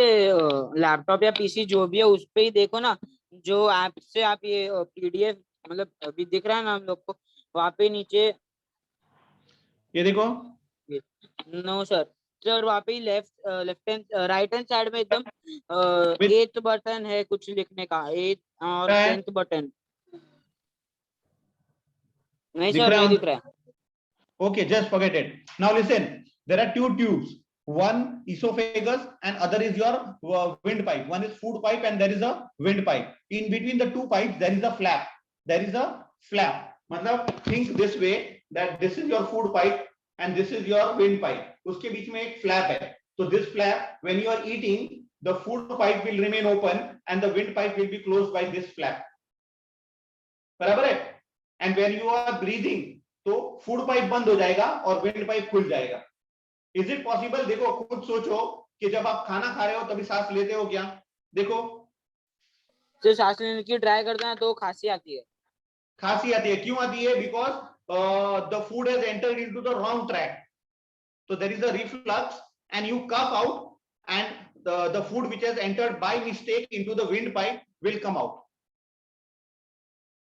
[SPEAKER 4] लैपटॉप या पीसी जो भी है उस पे ही देखो ना, जो ऐप से आप ये पीडीएफ मतलब अभी दिख रहा है ना हम लोग को, वहाँ पे नीचे।
[SPEAKER 1] ये देखो.
[SPEAKER 4] नो सर, सर वहाँ पे left hand right hand side में एकदम
[SPEAKER 1] With-
[SPEAKER 4] 8th बटन है कुछ लिखने का, 8th और
[SPEAKER 1] है?
[SPEAKER 4] 10th button. नहीं
[SPEAKER 1] दिख
[SPEAKER 4] सर,
[SPEAKER 1] रहा
[SPEAKER 4] नहीं
[SPEAKER 1] है?
[SPEAKER 4] दिख रहा है।
[SPEAKER 1] Okay, just forget it. Now listen, there are two tubes. One esophagus and other is your windpipe. One is food pipe and there is a windpipe. In between the two pipes, there is a flap. There is a flap. मतलब think this way that this is your food pipe and this is your windpipe. उसके बीच में एक flap है. So this flap, when you are eating, the food pipe will remain open and the windpipe will be closed by this flap. बराबर है? And when you are breathing, तो food pipe बंद हो जाएगा और विंड पाइप खुल जाएगा. Is it possible? देखो खुद सोचो कि जब आप खाना खा रहे हो तभी सांस लेते हो क्या? देखो
[SPEAKER 4] तो सांस लेने की ट्राई करते हैं तो खांसी आती है।
[SPEAKER 1] खांसी आती है. क्यों आती है? Because the food has entered into the wrong track. So there is a reflux and you cough out and the food which has entered by mistake into the windpipe will come out.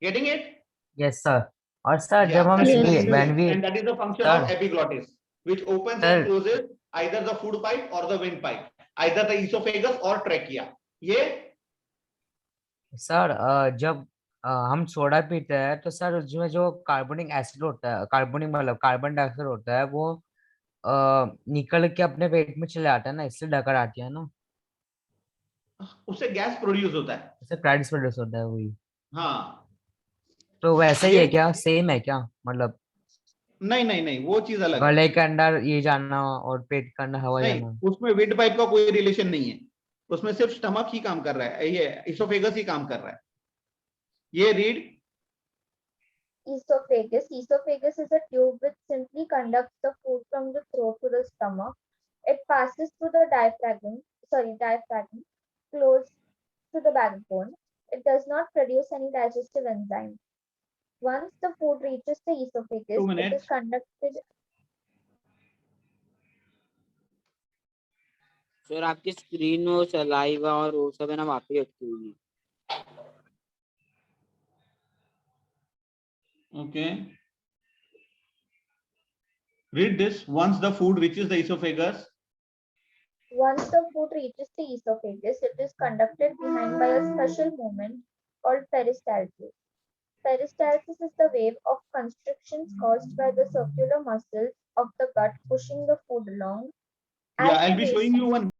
[SPEAKER 1] Getting it?
[SPEAKER 8] Yes sir. और sir
[SPEAKER 1] Yeah,
[SPEAKER 8] जब हम
[SPEAKER 1] that is
[SPEAKER 9] Yes,
[SPEAKER 1] the
[SPEAKER 9] sir.
[SPEAKER 8] when
[SPEAKER 1] reason.
[SPEAKER 8] we
[SPEAKER 1] And that is the function of
[SPEAKER 8] sir
[SPEAKER 1] epiglottis, which opens
[SPEAKER 8] Sir.
[SPEAKER 1] and closes either the food pipe or the windpipe, either the esophagus or trachea. ये
[SPEAKER 8] sir जब हम soda पीते हैं तो sir उसमें जो carbonic acid होता है, कार्बोनिक मतलब कार्बन डाइऑक्साइड होता है, वो निकल के अपने पेट में चले आता है ना, इससे डकर आती है ना,
[SPEAKER 1] उससे गैस प्रोड्यूस होता है.
[SPEAKER 8] इससे प्राइस प्रोड्यूस होता है वही।
[SPEAKER 1] हाँ,
[SPEAKER 8] तो वैसा ही
[SPEAKER 1] ये
[SPEAKER 8] है क्या, सेम है क्या? मतलब
[SPEAKER 1] नहीं नहीं नहीं, वो चीज अलग है.
[SPEAKER 8] गले के अंदर ये जाना और पेट के अंदर हवा
[SPEAKER 1] नहीं,
[SPEAKER 8] जाना।
[SPEAKER 1] उसमें विंड पाइप का कोई रिलेशन नहीं है. उसमें सिर्फ स्टमक ही काम कर रहा है, ये इसोफेगस ही काम कर रहा है. ये read.
[SPEAKER 5] Esophagus. Esophagus is a tube which simply conducts the food from the throat to the stomach. It passes through the diaphragm, close to the backbone. It does not produce any digestive enzyme. Once the food reaches the esophagus,
[SPEAKER 1] 2
[SPEAKER 5] it is
[SPEAKER 1] minutes.
[SPEAKER 5] conducted.
[SPEAKER 4] Sir आपकी screen में वो saliva और वो सब है ना वहाँ पे अटकी हुई है।
[SPEAKER 1] Okay. Read this. Once the food reaches the esophagus,
[SPEAKER 5] Once the food reaches the esophagus, it is conducted behind by a special movement called peristalsis. Peristalsis is the wave of constrictions caused by the circular muscles of the gut pushing the food along.
[SPEAKER 1] yeah,
[SPEAKER 5] As
[SPEAKER 1] I'll
[SPEAKER 5] the
[SPEAKER 1] be showing you one